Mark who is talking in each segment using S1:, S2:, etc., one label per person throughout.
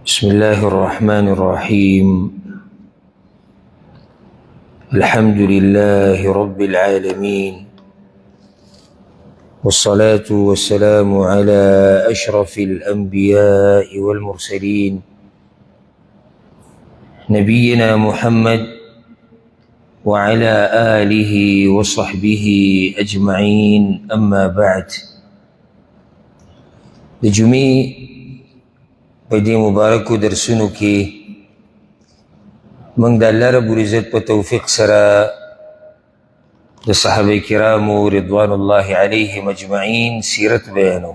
S1: بسم الله الرحمن الرحيم. الحمد لله رب العالمين، والصلاة والسلام على أشرف الأنبياء والمرسلين نبينا محمد وعلى آله وصحبه أجمعين. أما بعد، لجميع بدي مبارك درسونو کی من دا اللہ رب العزت پا توفیق سرا دا صحابہ کرامو رضوان اللہ علیہم اجمعین سیرت بیانو،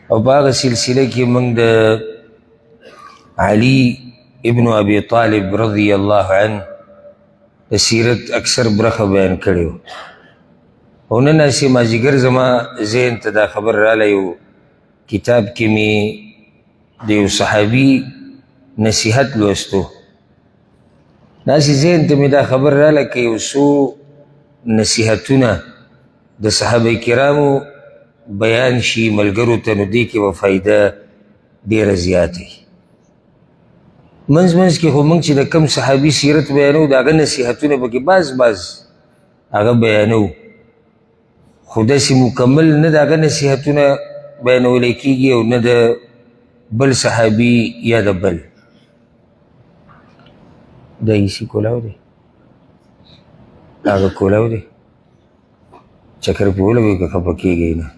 S1: او باغ سلسلہ کی من دا علی ابن ابی طالب رضی اللہ عنہ دا سیرت اکثر برخ بیان کریو. او نن اسی مازیگر زما ذہن تا دا خبر رالیو کتاب کی می دیو صحابی نصیحت لوستو، ناسی ذہن تا می دا خبر رالا کہ یو سو نصیحتونا دا صحابہ کرامو بیان شی ملگرو تنو دی که و فائدہ دیر زیادی. منز کی خو منگ چی دا کم صحابی سیرت بیانو دا اگا نصیحتونا بکی باز اگا بیانو، خدا سی مکمل نا دا اگا نصیحتونا بیانو لیکی گی او نا دا بل صحابی یا دا بل دا ایسی کولاو دے آگا کولاو دے چکر پولا بھی کہ خپکی گئی نا.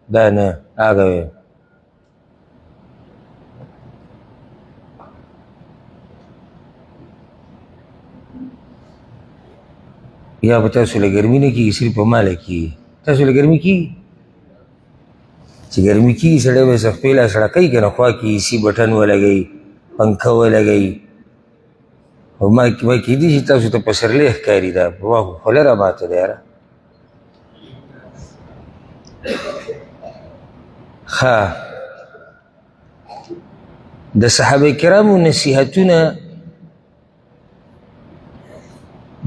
S1: دانا آگا وے یا پتا سولے گرمی نے کی صرف مالے کی تا سولے گرمی کی چی گرمی کی سڑے میں سخپیلا سڑا کئی کنا خواہ کی اسی بٹن ہوا لگئی پنکھا ہوا لگئی اور ما کی دیشی تا سو تا پسر لے اخکاری دا واہ خلرہ باتا دا یارا خواہ دا صحابہ کرامو نصیحتونا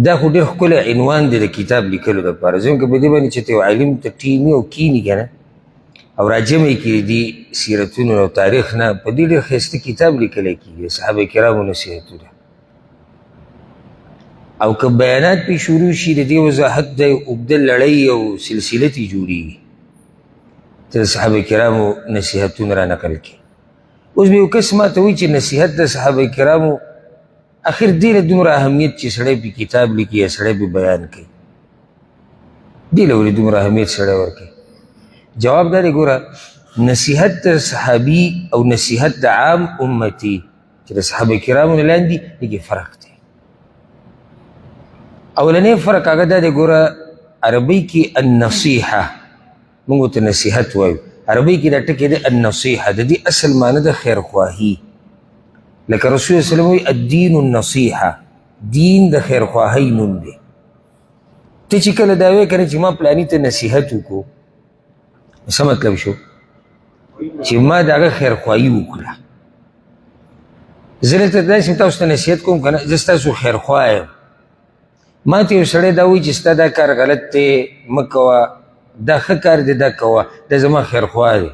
S1: دا خو ډیر ښکلی عنوان دی د کتاب لیکلو دپاره، ځکه په دې باندې چې ته یو عالم ته ټیني او کیني که نه او راجمع یې کړي دي سیرتونو او تاریخ نه، په دې ډېر ښایسته کتاب لیکلی کېږي د صحابه کرامو نصیحتونه. او که بیانات پې شروع شي د دې وضاحت د اوږده لړۍ او سلسله ترې جوړېږي ته د صحابه کرامو نصیحتونه را نقل کړي. اوس به یو کس ما ته وایي چې نصیحت د صحابه کرامو آخر دیر دمرا اہمیت چی سڑے پی کتاب لکی یا سڑے پی بیان کی دیل اولی دمرا اہمیت سڑے ورکی. جواب داری گورا نصیحت دا صحابی او نصیحت دا عام امتی چی دا صحابہ کرامون لان دی لیکی فرق دی. اولنے فرق آگا دا گورا عربی کی النصیحہ منگو تا نصیحت وایو، عربی کی دا ٹکی دا النصیحہ دا دی اصل معنی دا خیر خواہی، لکه رسول اللہ صلی اللہ علیہ وسلم الدین النصیحہ دین د خیر خواہی نوم دی. ته چې کله دا وایې کنه چې ما پلانی ته نصیحت وکړو څه مطلب شو چې ما د هغه خیر خواهي وکړه. زه دلته داسې تاسو ته نصیحت کوم که نه زه ستاسو خیر خواه یم، ما ته یو سړی دا وایي چې ستا دا کار غلط دی مه کوه، دا ښه کار دی دا کوه، دا زما خیر خواه دی.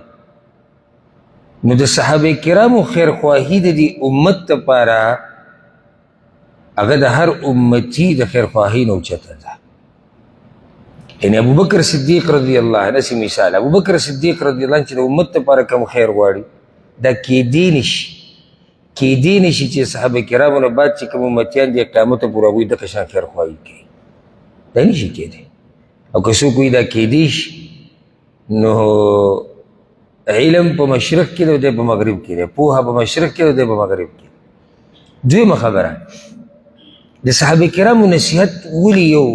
S1: نو د صحابه کرامو خیر خواهی د دې امت لپاره هغه د هر امتی د خیر خواهی نه اوچته ده. یعنی ابوبکر صدیق رضی الله عنه سی مثال، ابوبکر صدیق رضی الله عنه چې د امت لپاره کوم خیر غواړي دا کیدی نشي چې صحابه کرامو نه بعد چې کوم امتیان دي قیامت پورې هغوی دغه شان خیر خواهی کوي، دا نشي کیدی. او که څوک وایي دا کیدی شي نو علم په مشرق کې دی په مغرب کې دی، پوهه په مشرق کې دی په مغرب کې. دویمه خبره د صحابه کرامو نصیحت ولې یو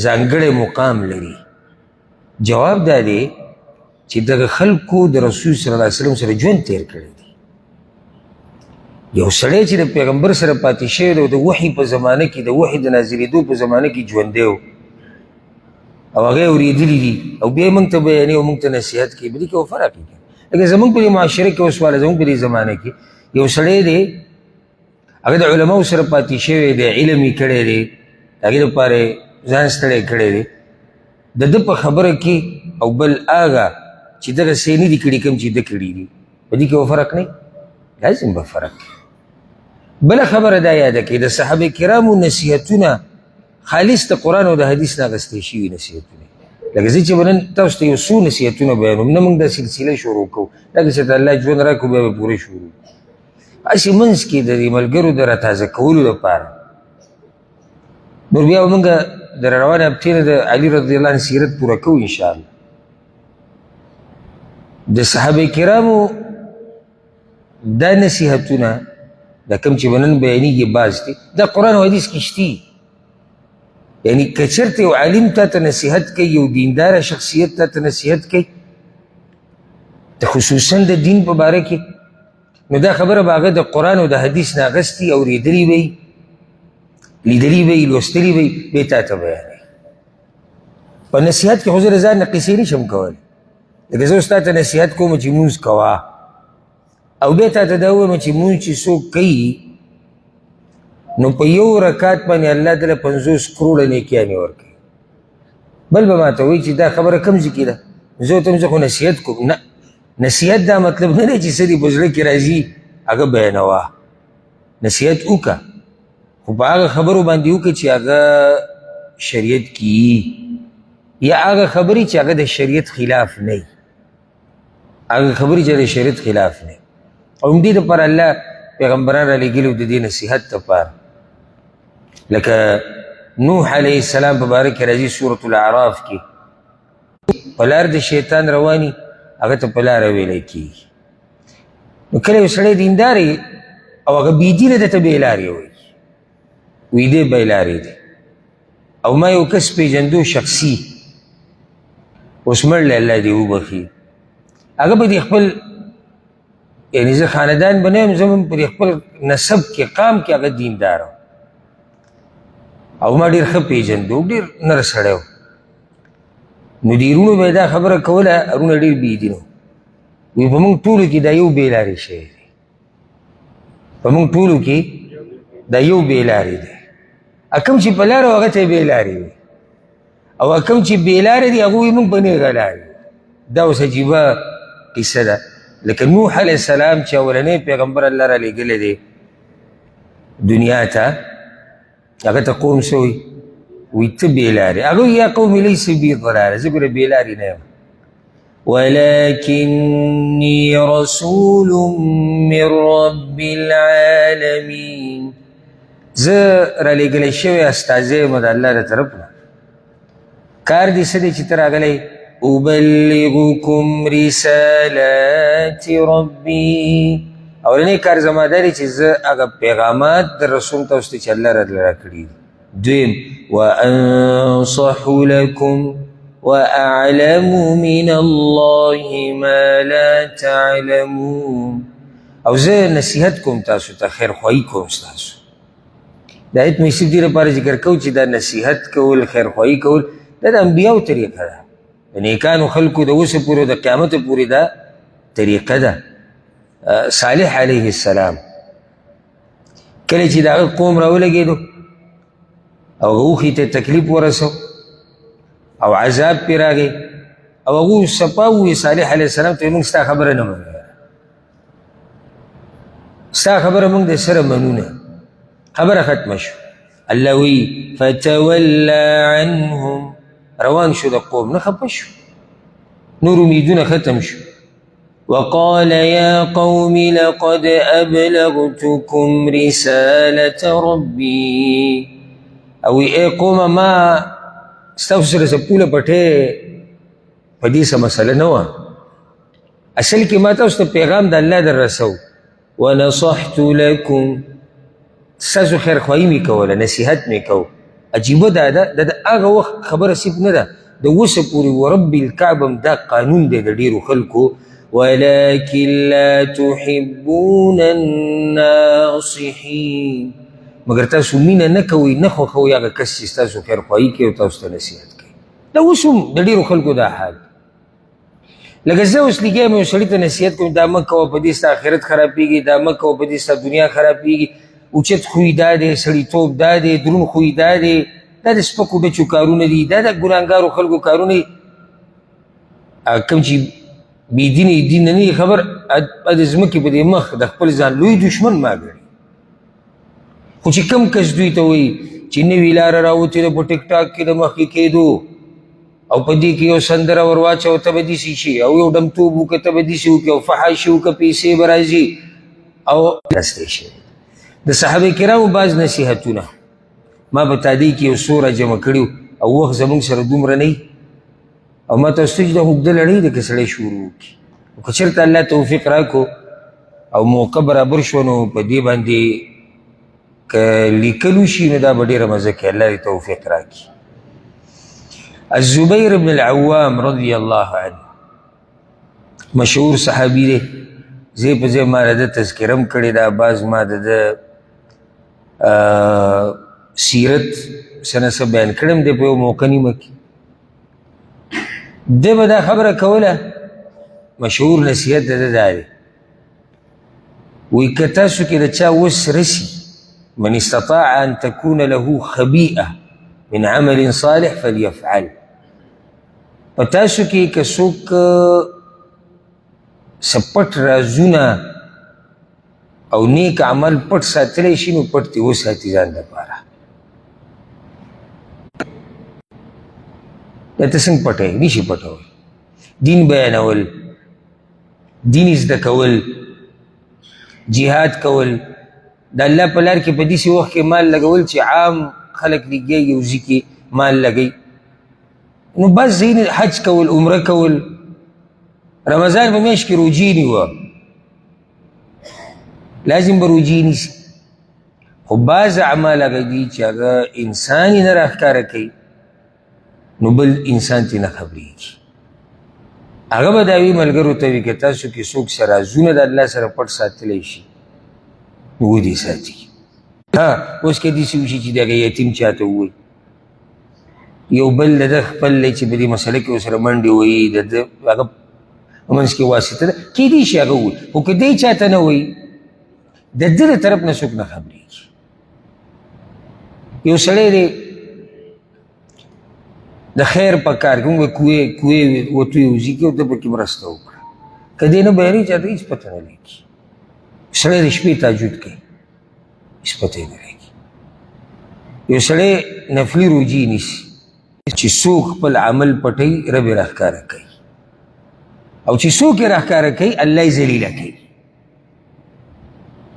S1: ځانګړی مقام لري؟ جواب دا دی چې دغه خلکو د رسول صلی الله علیه وسلم سره ژوند تیر کړی دی. یو سړی چې د پیغمبر سره پاتې شوی دی د وحي په زمانه کې د وحي د نازلېدو په زمانه کې ژوندی و او هغه اورېدلي دي او بیا موږ ته بیانوي او موږ ته نصیحت کوي، په دې کې یو فرق دی. لکه زموږ په دې معاشره کې اوس والا زموږ په دې زمانه کې یو سړی دی هغه د علماو سره پاتې شوی دی، علم یې کړی دی، هغې دپاره ځان ستړی کړی دی د ده په خبره کې او بل هغه چې دغه څه نه دي کړي کوم چې ده کړي دي په دې کې به فرق نه لازم به فرق بله خبره دا یاده کړئ د صحابه کرامو نصیحتونه خالص د قرآن او د حدیث نه اخیستل شوي نصیحتونه لکه زه چې به نن تاسو ته یو څو نصیحتونه بیانوم نه موږ دا سلسله شروع کوو لکه چې ته الله ژوند راکړو بیا به پورې شروع هسې منځ کې د دې ملګرو د راتازه کولو لپاره نور بیا به موږ د روانې هفتې نه د علي رضی الله عنه سیرت پوره کوو انشاءالله د صحابه کرامو دا نصیحتونه دا کوم چې به نن بیانېږي بعض دي دا قرآن او حدیث کې شتي یعنی که چېرته یو عالم تا ته نصیحت کوي یو دینداره شخصیت تا ته نصیحت کوي د خصوصا د دین په باره کې نو دا خبره به هغه د قرآن او د حدیث نه اخیستي اورېدلي به یي لیدلي به یي لوستلي به یي بیا تا ته بیانوي په نصیحت کې خو زه د ځان نه قصې نشم کولی لکه زه اوس تا ته نصیحت کوم چې مونځ کوه او بیا تا ته دا ووایم چې مونځ چې څوک کوي نو په یو رکات باندې الله تعالی 50 کروڑه نیکیانې ورکوي بل به ما ته وایي چې دا خبره کوم ځای کې ده زه ورته وایم زه خو نصیحت کوم نه نصیحت دا مطلب نه دی چې څه دې په زړه کې راځي هغه بیانوه نصیحت وکړه خو په هغه خبرو باندې وکړه چې هغه شریعت کې یا هغه خبرې چې هغه د شریعت خلاف نه وي هغه خبرې چې د شریعت خلاف نه وي او همدې دپاره الله پیغمبران را لېږلي د دې نصیحت دپاره لکه نوح علیه السلام په باره کې راځي سورة الاعراف کې په لار د شیطان رواني هغه ته په لاره ویلی کېږي نو کله یو سړی دیندار او هغه بېدینه ده ته بېلارې وایي وایي دی بېلارې دی او ما یو کس پېژندو شخصي اوس مړ دی الله دې وبخي هغه به د خپل یعنی زه خاندان به نه یم زه په خپل نسب کې قام کې هغه دیندار او ما ډېر ښه پېژندو ډېر نر سړی و نو د وروڼو به یې دا خبره کوله وروڼه ډېر بېدینه وایي په موږ ټولو کې دا یو بېلارې شی دی په موږ ټولو کې دا یو بېلارې دی کوم چې په لاره و هغه ته یې بېلارې وي او کوم چې بېلارې دي هغه وایي موږ په نیغه لارې دا اوس عجیبه قصه ده لکه نوح علیه السلام چې اولنی پیغمبر الله را لېږلی دی دنیا ته هغه ته قوم څه وایي وایي ته بېلارې هغه وایي یا قوم لیس بي ضلاله زه ګوره بېلارې نه یم ولكني رسول من رب العالمین زه را لېږلی شوی استازی یم د الله د طرف نه کار دې څه دی چې ته راغلی أبلغكم رسالات ربي اولنی کار زما دا دی چې زه هغه پیغامات د رسول تاسو ته چې الله راکړي دي دویم وأنصح لكم وأعلم من الله ما لا تعلمون او زه نصیحت کوم تاسو ته خیرخواهي کوم ستاسو د آیت مې صرف دې لپاره ذکر کوو چې دا نصیحت کول خیرخواهي کول دا د انبیاو طریقه ده د نیکانو خلکو د اوسه پورې د قیامت پورې دا طریقه ده صالح علیه السلام کله چې د هغه قوم راولګېدو او هغه اوښي ته تکلیف ورسو او عذاب پرې راغی او هغه صفا وویل صالح علیه السلام ته موږ ستا خبره نه منو ستا خبره موږ د سره منو نه خبره ختمه شو الله وی فتولى عنهم روان شو د قوم نه خفه شو نور امیدونه ختم شو وقال يا قوم لقد أبلغتكم رسالة ربي او اے قوم ما ستاسو سره سپوله پټې په دې څه مسله نه وه اصل کې ما تاسو ته پیغام د الله در رسو ونصحت لكم ستاسو خیرخواهي مې کوله نصیحت مې کو عجیبه دا ده د هغه وخت خبره صرف نه ده د اوسه پورې ورب الکعبه دا قانون دی د ډېرو خلکو ولكن لا تحبون الناصحين مګر تاسو مینه نه کوئ نه خوښوئ هغه کس چې ستاسو خیرخواهي کوي او تاسو ته نصیحت کوي دا اوس هم د ډېرو خلکو دا حال لکه زه اوس لګیا یم یو سړي ته نصیحت کوم دا مه کوه په دې ستا آخرت خرابېږي دا مه کوه په دې ستا دنیا خرابېږي اوچت خوی دا دی سړیتوب دا دی دروند خوی دا دی دا د سپکو ډچو کارونه دي، دا د ګناهګارو خلکو کارونه دي. کوم چې بېدینه یې دین نه وي خبر، د ځمکې په دې مخ د خپل ځان لوی دشمن ما ګڼي. خو چې کم کس دوی ته وایي چې نوې لاره راوتې ده په ټیک ټاک کې د مخکې کېدو، او په دې کې یو سندره ور واچوه ته به داسې شي، او یو ډمتوب وکړه ته به داسې وکړي، او فحاشي وکړه پیسې به راځي. او لستی شوی د صحابه کرامو بعض نصیحتونه ما په تادی کې یو څو راجمع کړي، او وخت زموږ سره دومره نه وي، او ما ته ستاسو د اوږده لړۍ ده که سړی شروع وکړي. او که چېرته الله توفیق راکړو او موقع برابر شوه نو په دې باندې که لیکلو شي نو دا به ډېره مزه کوي. الله دې توفیق راکړي. الزبیر بن العوام رضی الله عنه مشهور صحابي دی. ځای په ځای ما د تذکره هم کړې ده، بعض ما د سیرت څه نه څه بیان کړم دی په یو موقع نیمه کې. ده به دا خبره کوله، مشهور نصیحت د ده دا دی، وایي که تاسو کې د چا وس رسي، من استطاع ان تكون له خبیئه من عمل صالح فلیفعل. په تاسو کې که څوک څه پټ رازونه او نیک عمل پټ ساتلی شي نو پټ دې وساتي ځان دپاره. دا ته څنګه پټوي؟ نشي پټولی. دین بیانول، دین زده کول، جهاد کول، د الله په لار کې په داسې وخت کې مال لګول چې عام خلک لګي یو ځای کې مال لګوي، نو بس ځینې حج کول، عمره کول، رمضان په میاشت کې روجې نیوه، لازم به روجې نیسي. خو بعض اعمال هغه دي چې هغه انسان یې نه راښکاره کوي نو بل انسان ترې نه خبرېږي. هغه به دا وي ملګرو ته وي که تاسو کې څوک څه رازونه د الله سره پټ ساتلی شي نو ودې ساتي. اوس که داسې وشي چې دغه یتیم چاته ووایي، یو بل د ده خپل دی چې په دې مسله کې ورسره منډې وایي، د ده هغه په منځ کې واسطه ده، کیدای شي هغه ووایي. خو که دی چاته نه وایي د ده د طرف نه څوک نه خبرېږي. یو سړی دی د خیر په کار کې، موږ کوې وتو یوځي کې او ده پکې مرسته وکړه، که دی نه بیانوي چاته هېڅ پته نه لګي. سړی د شپې تهجد کوي، هېڅ پته یې نه لګي. یو سړی نفلي روجې نیسي چې څوک خپل عمل پټوي رب یې راښکاره کوي، او چې څوک یې راښکاره کوي الله یې ذلیله کوي.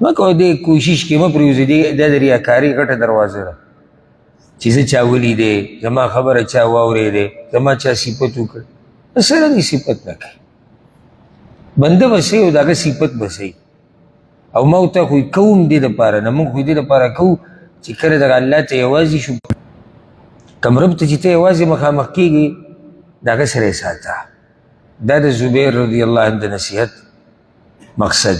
S1: مه کوه دې کوشش کې مه پرېوځئ، دا د ریاکارۍ غټه دروازه ده چې زه چا ولیدی، زما خبره چا واورېدی، زما چا صفت وکړ. سره دې صفت نه کوي، بنده به صحیح او د هغه صفت به صحیح. او ما ورته خو کوم دې دپاره نه، موږ خو دې دپاره کوو چې کله دغه الله ته یوازې شو، کم رب ته چې ته یوازې مخامخ کېږي د هغه سره یې ساته. دا د زبیر رضی الله عنه د نصیحت مقصد.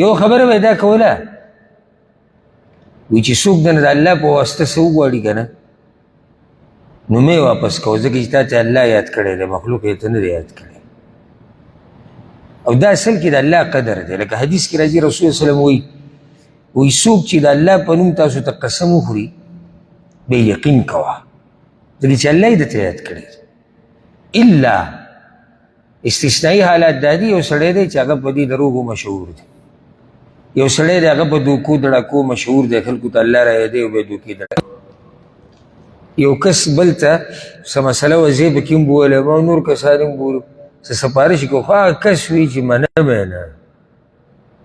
S1: یو خبره به دا کوله، وی چې څوک د الله په واسطه څه وغواړي که نه نو مې واپس کوه، ځکه چې تا ته الله یاد کړی دی، مخلوق یې ته نه دی یاد کړی. او دا اصل کې د الله قدر دی. لکه حدیث کې راځي رسول صلی الله علیه وسلم وایي څوک چې د الله په نوم تاسو ته قسم وخوري بې یقین کوه، ځکه چې الله یې درته یاد کړی. الا استثنایي حالات دا دي، یو سړی دی چې هغه په دې دروغو مشهور دی، یو سړی دی هغه په دوکو دړکو مشهور دی، خلکو ته الله را یادوي او بیا دوکې دړکې. یو کس بل ته څه مسله وه زه پکې هم بولم او نور کسان هم بولو، څه سپارش یې کوو، خو هغه کس وي چې منم یې نه،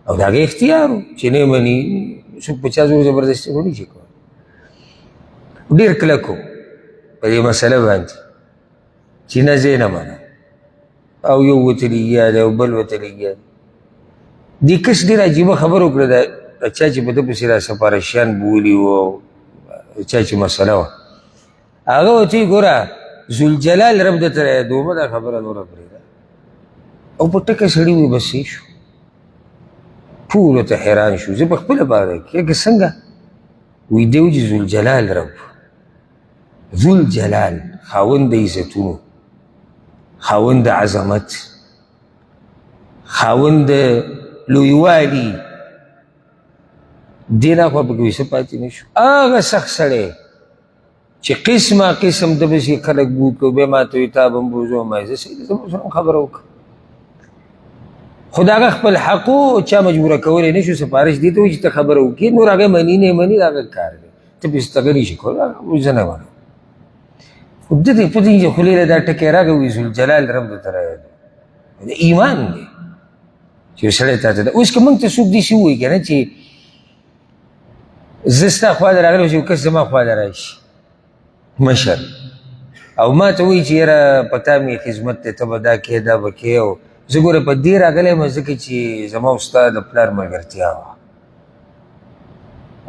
S1: او د هغې اختیار و چې نه یې مني. څوک په چا زور زبردستي خو نشي کولی. ډېر کلک و په دې مسله باندې چې نه زه یې نه منم، او یو ورته لګیا دی او بل ورته لګیا دی. دې کس ډېر عجیبه خبره وکړه، د چا چې په ده پسې را سپارشیان بولي وو او چا چې مسله وه، هغه ورته وایي ګوره ذوالجلال رب درته را یادومه، دا خبره نوره پرېږده. او په ټکه سړي وایي بس یې شو. ټول ورته حیران شو. زه په خپله باندې که څنګه وایي دی وایي ذوالجلال رب، ذوالجلال خاوند د عزتونو، خاوند د عظمت، خاوند لویوالي، دې نه خوا پکې څه پاتې نه شو. هغه سخت سړی چې قسمه قسم د بسې خلک بود کو بیا ما ته وایي تا بمبوزو ما زه سید زموږ سره خبره وکړه خو د هغه خپل حق و چا مجبوره کولی نه شو سفارش دې ته وایي چې ته خبره وکړې نور هغه مني نه مني د هغه کار دی ته پې ستغه نه شي کولی زه نه منم خو ده ته پته چې خولې له دا ټکی راغی وایي ذوالجلال رب درته رایاد د ایمان دی چې سړی تا ته ده اوس که موږ ته څوک داسې ووایي که نه چې زه ستا خوا ته راغلی چې یو کس زما خوا ته راشي مشر او ما ته وایي چې یاره په تا مې خدمت دی ته به دا کې دا به کې او زه ګوره په دې راغلی یم ځکه چې زما او ستا د پلار ملګرتیا وه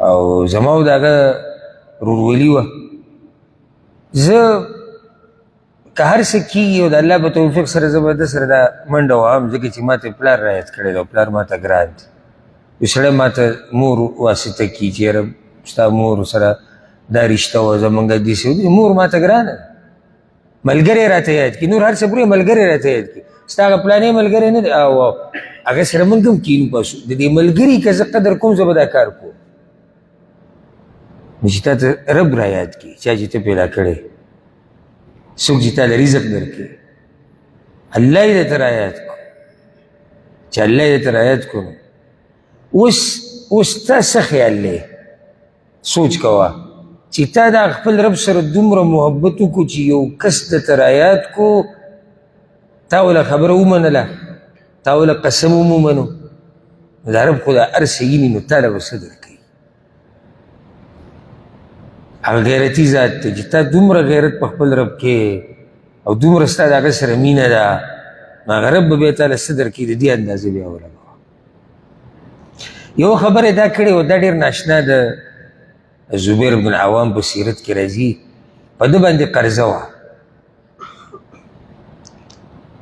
S1: او زما او د هغه ورورولي وه زه که هر څه کېږي او د الله په توفیق سره زه به ده سره دا منډه وهم ځکه چې ما ته پلار رعایت کړی دی او پلار ما ته ګران دی یو سړی ما ته مور واسطه کړي چې یاره ستا مور سره دا رشته وه زمونږ داسې مور ما ته ګرانه ده ملګری یې راته یاد کړي نور هر څه پرې ملګری یې راته یاد کړي ستا هغه پلانې ملګری نه دی او هغه سره موږ هم کینو پاسو د دې ملګري که زه قدر کوم زه به دا کار کوم نو چې تا ته رب را یاد کړي چا چې ته پیدا کړی څوک چې تا له رزق درکړي الله یې درته را یاد کړو چې الله یې درته را یاد کړو اوس تا څه خیال دی سوچ کوه چې تا دا خپل رب سره دومره محبت وکړو چې یو کس درته را یاد کړو تا وله خبره ومنله تا وله قسم ومومنو نو دا رب خو دا هر څه ویني نو تا له به څه درکوي هغه غیرتي ذات دی چې تا دومره غیرت په خپل رب کې او دومره ستا د هغه سره مینه ده نو هغه رب به بیا تا له څه درکوي د دې اندازې بیا ولګوه یو خبره دا کړې وه دا ډېر ناشنا د زبیر بن العوام په سیرت کې راځي په ده باندې قرضه وه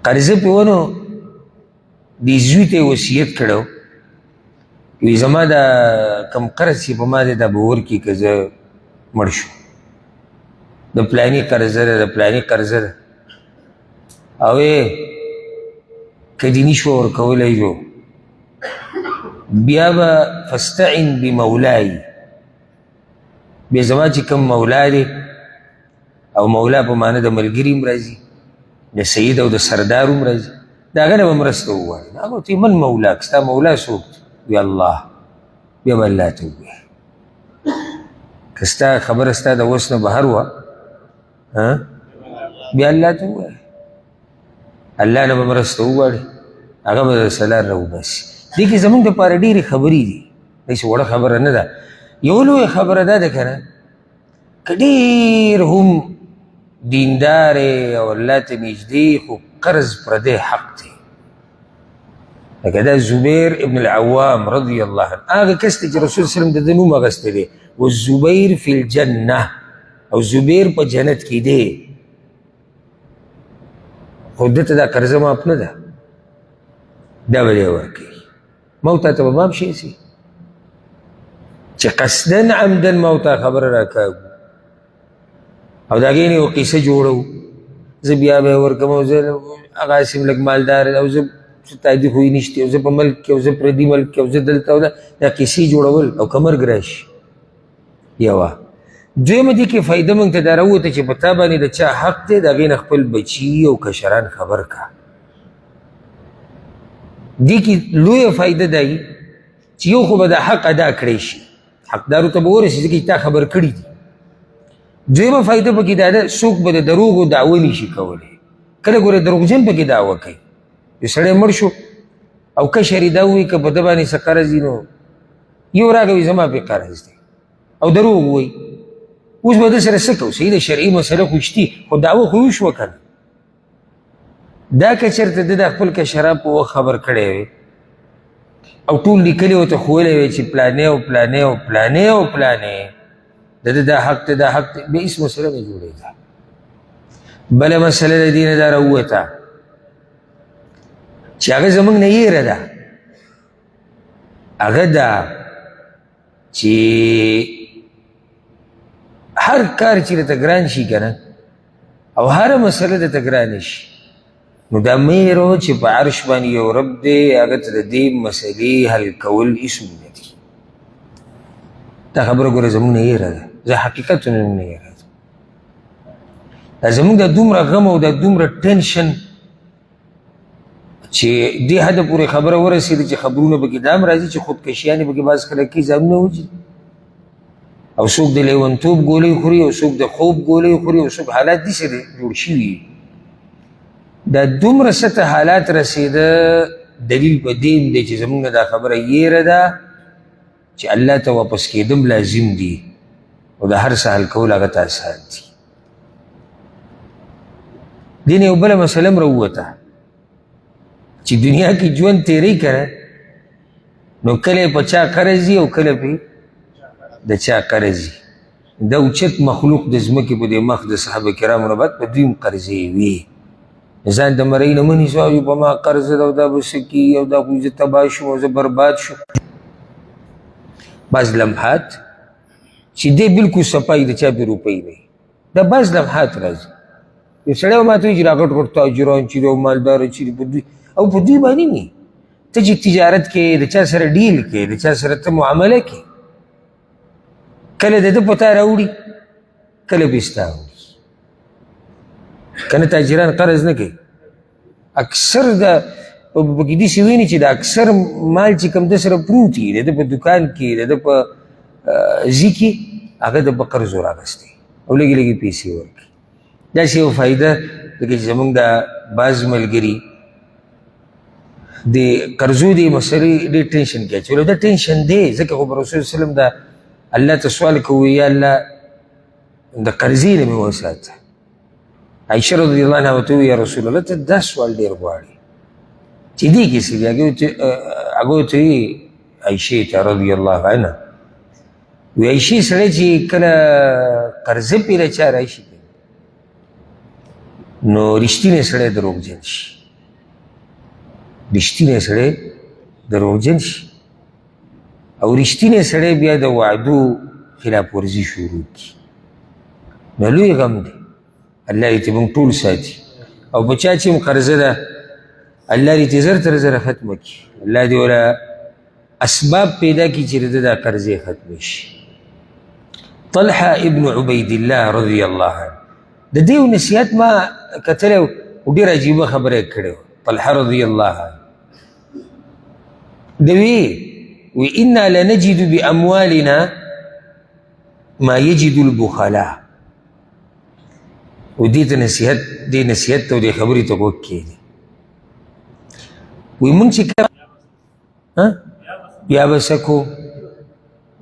S1: قرضه پې ونو دې زوی ته یې وصیت کړی وي زما دا کم قرض چې په ما دی دا به ورکړي که زه مړ شو د پلاني قرضه ده د پلاني قرضه ده او که دې نشوه ورکولی جو بیا به فاستعن بمولای بیا زما چې کوم مولا دی او مولا په معنی د ملګري هم راځي د سید او د سردار هم راځي د هغه نه به مرسته وغواړي هغه ورته من مولاک ستا مولا څوک دی وی الله بیا به الله ته ووایي که ستا خبره ستا د وس نه بهر وه بیا الله ته ووایي الله نه به مرسته وغواړي هغه به د سلار نه وباسي دې کې زموږ دپاره ډېرې خبرې دي داسې وړه خبره نه ده یو لویه خبره دا ده که نه که ډېر هم دیندار او الله ته نږدې خو قرض پردی حق دی لکه دا زبیر ابن العوام رضی الله عنه هغه کس دی چې رسول وسلم د ده نوم اخیستی دی والزبیر فی الجنه او زبیر په جنت کې دی خو ده ته دا قرضه معاف نه ده دا به دی ورکوي ما تا ته به معاف شي سي چې قصدن عمدن ما ته خبره راکاږو او د هغې نه یو قیسه جوړو زه بیا به یې ورکوم او زه هغه هسې لږ مالدار او زه تادي خو یې نشته او زه په ملک کې او زه پردي ملک کې او زه دلته او دا قیسې جوړول او که مرګ راشي یوه دویمه دې کې فایده موږ ته دا راووته چې په تا باندې د چا حق دی د هغې نه خپل بچي او کشران خبر کا دې کې لویه فایده دا وي چې یو خو به دا حق ادا کړی شي حقدارو ته به ورسي ځکه چې تا خبر کړي دي دویمه فایده پکې دا ده څوک به د دروغو دعوه نشي کولی کله ګوره دروغجن پکې دعوه کوي یو سړی مړ شو او کشر یې دا ووایي که په ده باندې څه قرض وي نو یو راغی زما پې قرض دی او دروغ ووایي اوس به ده سره څه کوو صحیح ده شرعي مسله خو شتي خو دعوه خو وشوه که نه دا که چېرته ده د خپل کشران په وخت خبر کړی وی او ټول لیکلي ورته ښوولی وی چې پلانې او پلانې او پلانې او پلانې د ده دا حق دی دا حق دی بیا هېڅ مسله نه جوړېده بله مسله د دې نه دا راووته چې هغه زموږ نه یېره ده هغه دا چې هر کار چې درته ګران شي که نه او هره مسله درته ګرانه شي نو دا مېرو چې په عرش باندې یو رب دی هغه ته د دې مسلې حل کول هېڅ نه دي دا خبره ګوره زموږ نه یېره ده زه حقیقت نه یېره ده دا زمونږ دا دومره غم او دا دومره ټینشن چې دې حده پورې خبره ورسېده چې خبرونه پکې دا هم راځي چې خودکشیانې پکې بعض کله کې ځانونه وځي او څوک د لیونتوب ګولۍ خوري او څوک د خوب ګولۍ خوري او څوک حالات داسې جوړ شوي دا دومره سطح حالات رسېده دلیل په دې دی چې زمونږ دا خبره یېره ده چې الله ته واپس کېدم لازم دي او د هر څه حل کول هغه ته اسان دي دې نه یو بله مسله هم راووته چې دنیا کې ژوند تېری که نو کله یې په چا قرض وي او کله پې د چا قرض وي دا اوچت مخلوق د ځمکې په دې مخ د صحابه کرامو نه بعد په دوی هم قرضې وي ځان د مرۍ نه ونیسو او په ما قرض ده او دا به څه کي او دا خو زه تباه شوم او زه برباد شوم بعض لمحات چې دی بلکل صفایي د چا بې روپۍ نه دا بعض لمحات راځي یو سړی به ماته وایي چې را غټ غټ تاجران چې دي او مالداره چې دي په دوی او په دوی باندې نه ته چې تجارت کې د چا سره ډیل کې د چا سره ته معامله کې کله د ده په تا راوړي کله به ستا وړي که نه تاجران قرض نه کوي اکثر د پکې داسې ویني چې د اکثر مال چې کوم ده سره پروت وي د ده په دوکان کې د ده په ځي کې هغه د به قرض راغستی او لږې لږې پیسې ورکړي داسې یو فایده لکه چې زمونږ د بعض ملګري د قرضو د مسلې ډېر ټینشن کې اچولی دا ټینشن دی ځکه خو به رسول وسلم د الله ته سوال کوو یا الله د قرضې نه مې وساته عایشه رضی الله عنها ورته وویل یا رسول الله ته دا سوال ډېر غواړي چې دې کې څه دي هغې ورته ویي عایشې ته رضی الله عنها وی عایشې سړی چې کله قرضه پې له چا راشي نو رښتینی سړی دروغجن شي رښتینی سړی دروغجن شي او رښتینی سړی بیا د وعدو خلاف ورزي شروع کړي نو لوی غم دی الله دې ته موږ ټول ساتي او په چا چې هم قرضه ده الله دې ته زر تر زره ختمه کړي الله دې ولا اسباب پیدا کړي چې د دا قرضې ختمې شي طلحه ابن عبید الله رضی الله عنه د دې یو نصیحت ما کتلی او ډېره عجیبه خبره یې کړې وه طلحه رضی الله عنه د وی انا لنجد باموالنا ما یجد البخلاء و دې ته نصیحت دې نصیحت ته او دې خبرې ته غوږ کښېږدي وی مونږ چې بیا به څه کوو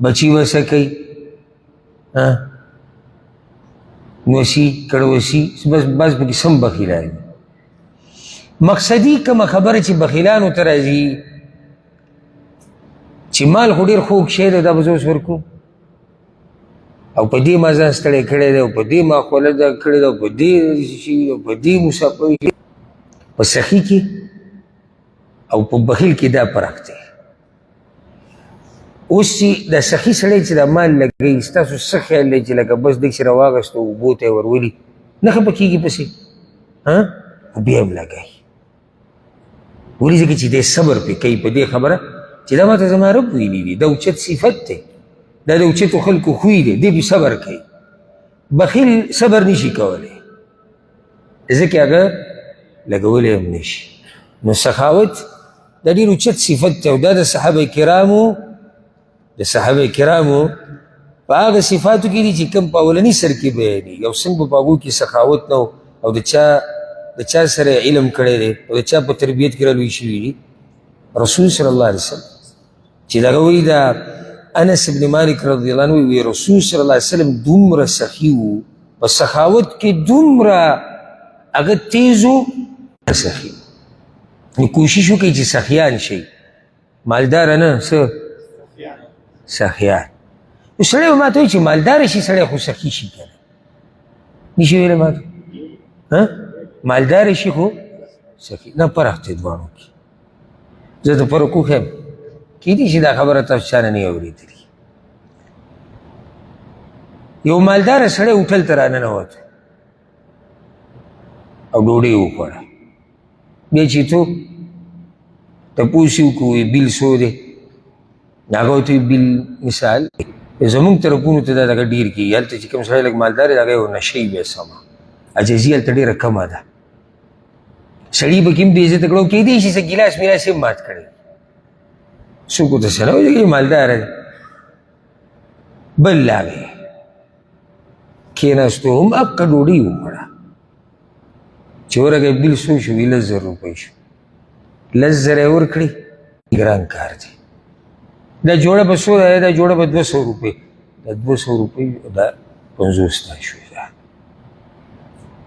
S1: بچي به څه کوي نوسي کړوسي بس پکې سم بخیلان مقصدي کومه خبره چې بخیلانو ته راځي چې مال خو ډېر خوږ شی دی دا به زه اوس ورکړو او په دې ما ځان ستړی کړی دی او په دې ما خوله ده کړې ده او په دې شي او په دې مسافر په سخي کې او په بخیل کې دا فرق دی اوس چې د سخي سړی چې دا مال لګوي ستاسو څه خیال دی چې لکه بس دې چې راواغېسته اوبو ته یې ورولي نه خفه کېږي پسې خو بیا هم لګوي ولې ځکه چې دی صبر پې کوي په دې خبره چې دا ماته زما رب ویلي دي دا اوچت صفت دی دا د اوچتو خلکو خوی دی دی پې صبر کوي بخیل صبر نشي کولی ځکه هغه لګولی هم نشي نو سخاوت دا ډېر اوچت صفت دی او دا د صحابه کرامو په هغه صفاتو کې دي چې کوم په اولني سر کې بیانېږي او څنګه به په هغو کې سخاوت نه او د چا سره علم کړی دی او د چا په تربیت کې رالوی شوي دي رسول صلی الله علیه وسلم چې دغه وایي دا انس ابن مالک رضی الله عنه وی رسول صلی الله علیه وسلم دومره سخي وو په سخاوت کې دومره هغه تیز وو سخي نو کوشش وکړئ چې سخیان شئ مالدار نه څه سخیان نو سړی به ماته وایي چې مالداره شي سړی خو سخي شي که نه نشي ویلی ماته مالداره شي خو سخي نه فرق دی دواړو کې زه د فرق وښیم کیدای شي دا خبره تاسو چا نه نه اورېدلي یو مالداره سړی هوټل ته راننوته او ډوډۍ وخوړه بیا چې تو تپوس یې وکړو بیل څو دی هغه ورته بیل مثال زمونږ طرفونو ته دا دغه ډېر کېږي هلته چې کوم سړی لږ مالدار دی هغه یو نشه وي بیا سمه عجزي هلته ډېره کمه ده. سړي به کې هم بې عزته کړه او کېدای شي څه ګیلاس میلاس یې هم مات کړی. څوک ورته څه نه وایي مالداره دی. بل لاغې کېناستو هم حقه ډوډۍ وخوړه چې ورغی بل څو شو 10,000 روپۍ شو. 10,000 یې ورکړي ګران کار دی. دا جوړه به څو ده؟ دا جوړه به 200 روپۍ. دا 200 روپۍ دا 50 تا شوې ده.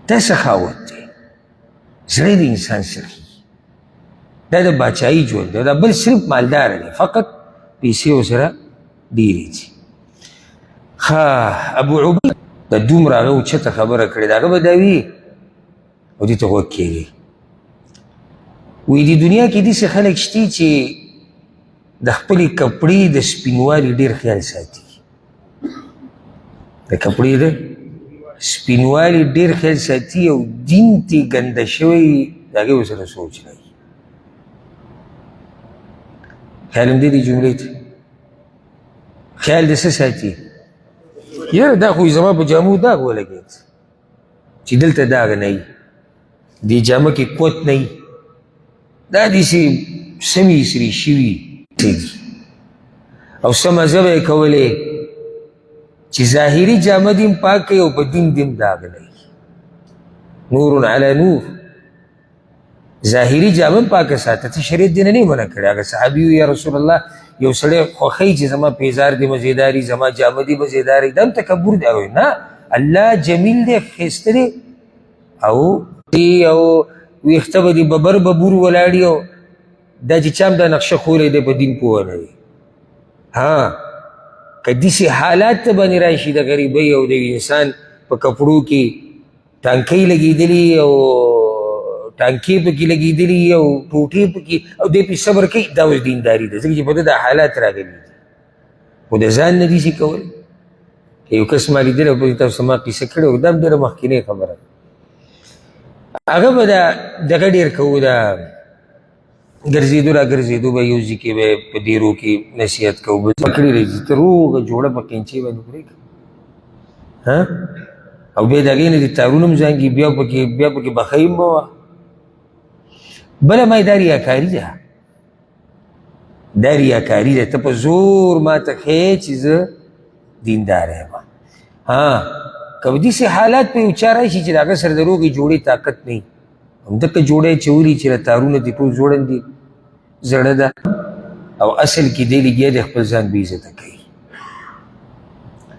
S1: دا سخاوت دی. زړه د انسان سره دا د باچایي ژوند دی. دا بل صرف مالدار دی، فقط پیسې ورسره ډېرې دي. ابو عبید د دومره هغه اوچته خبره کړې ده، هغه به دا وي او دې ته غوږ کېږي. وایي د دنیا کې داسې خلک شته چې د خپلې کپړې د سپینوالي ډېر خیال ساتي. د کپړې د سپینوالي ډېر خیال ساتي او دین ته ګنده شوی د هغې ورسره سوچ لري. خیال هم دی دې جملې ته خیال د څه ساتي؟ یاره دا خو زما په جامو داغ ولګېد چې دلته داغ نه وي، دې جامه کې کوت نه وي، دا داسې سمې سرې شوي دي او څه مزه به یې کولې چې ظاهري جامه دې هم پاک کوي او په دین دې هم داغ نه وي. نور علی نور. ظاهري جامه هم پاکه ساته، ته شریعت دې نه نه منع کړی. هغه صحابي وي یا رسول الله یو سړی خوښوي چې زما پیزار دې مزېداري، زما جامه دې مزېداري، دا هم تکبر دی. هغه نه، الله جمیل دی، ښایسته دی او ویښته به دې ببر ببور ولاړي او دا چې چا هم دا نقشه خولی دی په دین پوه نه دی. که داسې حالات ته باندې راشي د غریبۍ او د انسان په کپړو کې ټانکۍ لګېدلي او ټانکې پکې لګېدلي او ټوټې پکې او دی پې صبر کوي، دا اوس دینداري ده، ځکه چې په ده دا حالات راغلي دي خو د ځان نه دي شي کولی. یو کس ما لیدلی او په تاسو ما قیسه کړې وه، دا هم ډېره مخکینۍ خبره ده. هغه به دا دغه ډېر کوو، دا ګرځېدو را ګرځېدو به یو ځای کې به په دیرو کې نصیحت کوو، به پکړې راځي ته روغه جوړه په قینچې باندې پرېږدي او بیا د هغې نه دې تارونه هم زانګي، بیا پکې بخۍ هم به وه. بله ما دا ریاکاري ده، دا ریاکاري ده. ته په زور ما ته ښیې چې زه دیندار یم. که به داسې حالات په یو چا راشي چې د هغه سره د روغې جوړې طاقت نه وي، همدغه جوړه یې چولي چې د تارونه دې ټول ځوړندي زړه ده او اصل کې دی لګیا دی خپل ځان بې عزته کوي.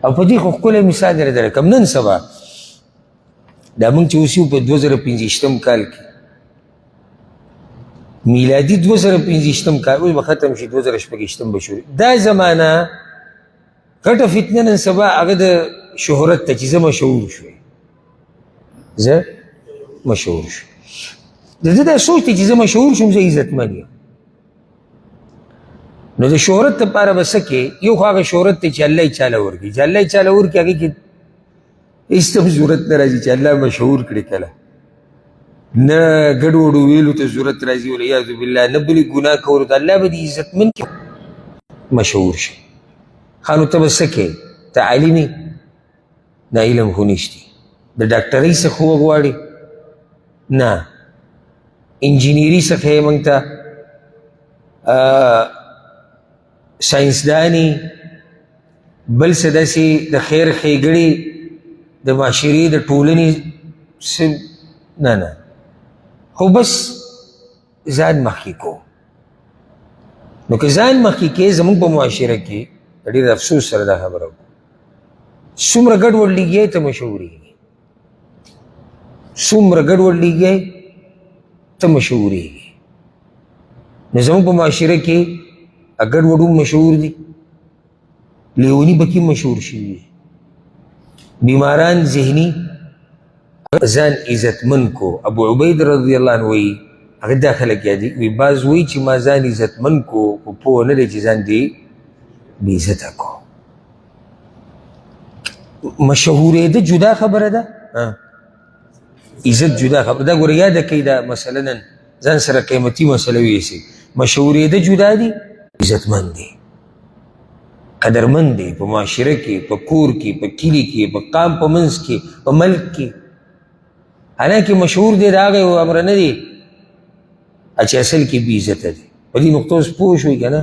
S1: او په دې خو ښکلی مثال در درکړم. نن سبا دا موږ چې اوس یو په 2015 کال کې میلادي 2015 کال اوس به ختم شي، 2016 به شروع. دا زمانه غټه فتنه نن سبا هغه د شهرت ته چې زه مشهور شوی، زه مشهور شو. د ده دا سوچ دی چې زه مشهور شم، زه عزتمن یم. نو د شهرت دپاره به څه کې؟ یو خو هغه شهرت دی چې الله یې چاله ورکړي، چې الله یې چاله ورکړي هغې کې هېڅ ته ضرورت نه راځي چې الله مشهور کړي. کله نه ګډوډو ویلو ته ضرورت راځي، والعیاذ بالله، نه بلې ګناه کولو ته. الله به دې عزتمن کړي، مشهور شي. ښه نو ته به څه کې؟ ته عالم یې؟ نه علم خو نشتی. د ډاکټرۍ څخه وغواړي؟ نه. انجینیري څخه یې موږ ته ساینسداني، بل څه داسې د خیر ښېګړې د معاشرې د ټولنې نه نه، خو بس ځان مخکې کو. نو که ځان مخکې کې زموږ په معاشره کې د ډېر افسوس سره دا خبره وکړو، څومره ګډوډ لګیای ته مشهورېږي، څومره ګډوډ لګیای ته مشهورېږي. نو زموږ په معاشره کې ګډوډ هم مشهور دي، لیوني پکې مشهور شوي دي، بیماران ذهني ځان عزتمن کو. ابو عبید رضی الله عنه وایي هغه دا خلک یادي، وایي بعض وایي چې ما ځان عزتمن کو خو پوه نه دی چې ځان دې بې عزته کو. مشهورېده جدا خبره ده، عزت جدا خبره ده. ګوره یاده کوي دا مسله، نن ځان سره قیمتي مسله ویسي. مشهورېده جدا دي، عزتمن دي، قدرمند دي، په معاشره کې، په کور کې، په کلي کې، په قام په منځ کې، په ملک کې. حالانکه مشهور دی د هغه یو امر نه دی چې اصل کې بې عزته دی. په دې نقطه اوس پوه شوئ که نه؟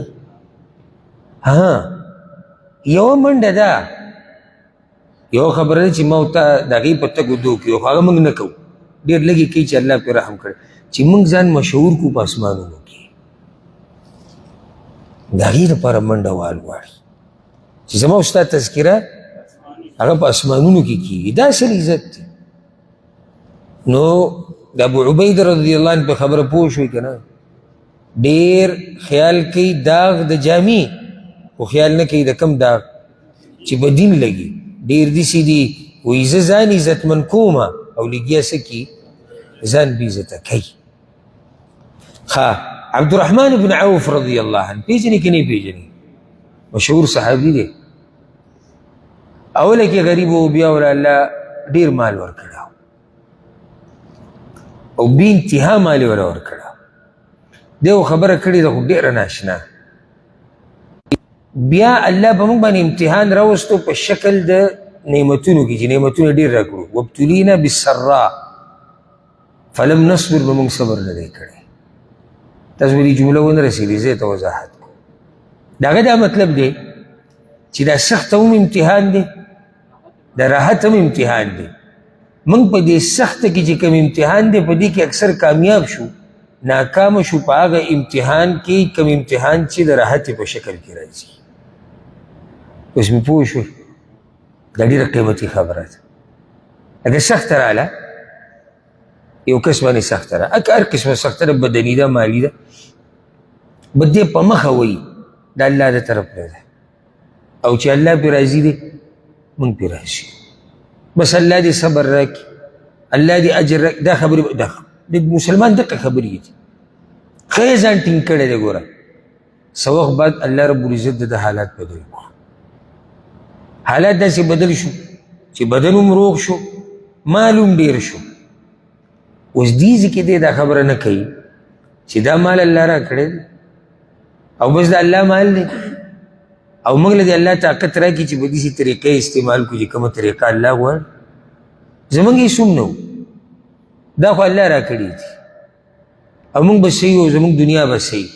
S1: یوه منډه ده، یوه خبره ده چې ما او تا د هغې په تګ و دو کې خو هغه موږ نه کوو، ډېر لږې کوي چې الله پرې رحم کړی، چې موږ ځان مشهور کړو په اسمانونو کې. د هغې دپاره منډه وال غواړي چې زما او ستا تذکره هغه په اسمانونو کې کېږي. دا اصل عزت دی. نو د ابو عبید رضی الله عنه په خبره پوه شوئ که نه؟ ډېر خیال کوي داغ د جامې، خو خیال نه کوي د کم داغ چې په دین لګي. ډېر داسې دي وایي زه ځان عزتمن کومه او لګیا څه کي ځان بې عزته کوي. عبدالرحمن بن عوف رضی الله عنه پیژنې که نه پیژنې؟ مشهور صحابي دی. اوله کې غریب و، بیا وله الله ډېر مال ورکړی او بې انتها مال یې وله ورکړی. دی یو خبره کړې ده خو ډېره ناشنا. بیا الله په موږ باندې امتحان راوستو په شکل د نعمتونو کې چې نعمتونه ډېر راکړو. وابتلینا بالسراء فلم نصبر، به موږ صبر نه دی کړی. تاسو به دې جمله ونه رسېدې، زه یې ته وضاحت کوم. د هغه دا مطلب دی چې دا سخت هم امتحان دی، د راحت هم امتحان دی. موږ په دې سخته کې چې کوم امتحان دی په دې کې اکثر کامیاب شو، ناکام شو په هغه امتحان کې کوم امتحان چې د راحت په شکل کې راځي. اوس مې پوه شوې؟ دا ډېره قیمتي خبره ده. اگه سخته راله یو کس باندې سخته راله، هر قسمه سخته ده، بدني ده، مالي ده، بد دې په مخه وایي د الله د طرف نه ده، او چې الله پرې راضي دی موږ پرې راضي. بس الله دې صبر راکړي، الله دې اجر راکړي. دا خبرې د مسلمان دقه خبرې دي. ښه یې ځان ټینګ کړی دی. ګوره څه وخت بعد الله رب العزت د حالات بدل کړو. حالات داسې بدل شو چې بدن هم روغ شو، مال هم ډېر شو. اوس دې ځکې دی دا خبره نه کوي چې دا مال الله را کړی دی او بس د الله مال دی او موږ له دې الله طاقت راکړي چې په داسې طریقې استعمال کړو چې کومه طریقه الله غواړي. زموږ هېڅ هم نه و، دا خو الله را کړي دي او موږ به صحیح او زموږ دنیا به صحیح.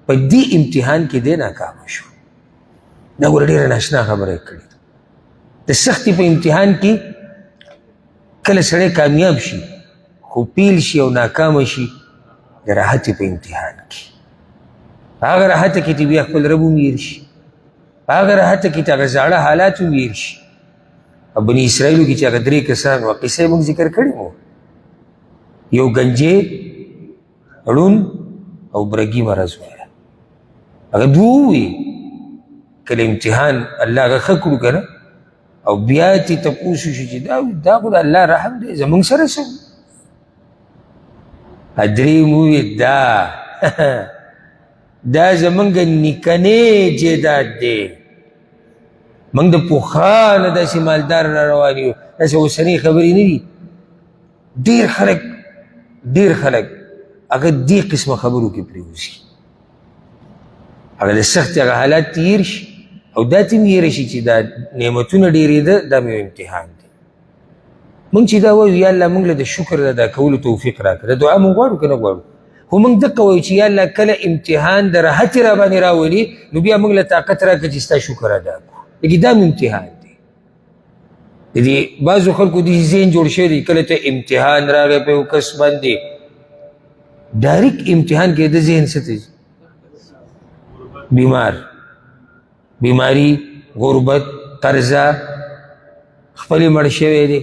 S1: په دې امتحان کې دی ناکامه شو. دا ګوره ډېره ناشنا خبره یې کړې ده. د سختي په امتحان کې کله سړی کامیاب شي خو پیل شي او ناکامه شي د راحتې په امتحان کې. هغه راحته کې چې بیا خپل رب هم هېر شي، هغه راحته کې چې هغه زاړه حالات هم هېر شي. او بني اسرائیلو کې چې هغه 3 کسان وه، قصه یې موږ ذکر کړې وو. یو گنجې، ړون او برګي مرض و. هغه دوه ووي کله امتحان الله هغه ښه کړو که نه، او بیا ترې تپوس وشو چې دا خو د الله رحم دی، زموږ سره څه و؟ درېیم ووي دا زمونږ نیکنی جیداد دی، موږ د پوخا نه داسې مالدار را روان یو. داسې اوسنۍ خبرې نه دي. ډېر خلک هغه دې قسمه خبرو کې پرېوځي، هغه د سختې هغه حالات تېر شي او دا ته هم هېره شي چې دا نعمتونه ډېرېده، دا مې امتحان دی. موږ چې دا وایو یا الله موږ له د شکر د ادا کولو توفیق راکړه، د دعا موږ غواړو که نه غواړو؟ خو موږ دقه وایو چې یا الله کله امتحان د راحت را باندې راولي نو بیا موږ له طاقت راکړه چې ستا شکر ادا کړو. لکه دا امتحان دی. د دې بعضو خلکو داسې ذهن جوړ شوی دی کله ته امتحان راغی په یو کس باندې ډایرکټ امتحان کې د ذهن څه ته بیماري، غربت، قرضه، خپلې مړ شوی دی،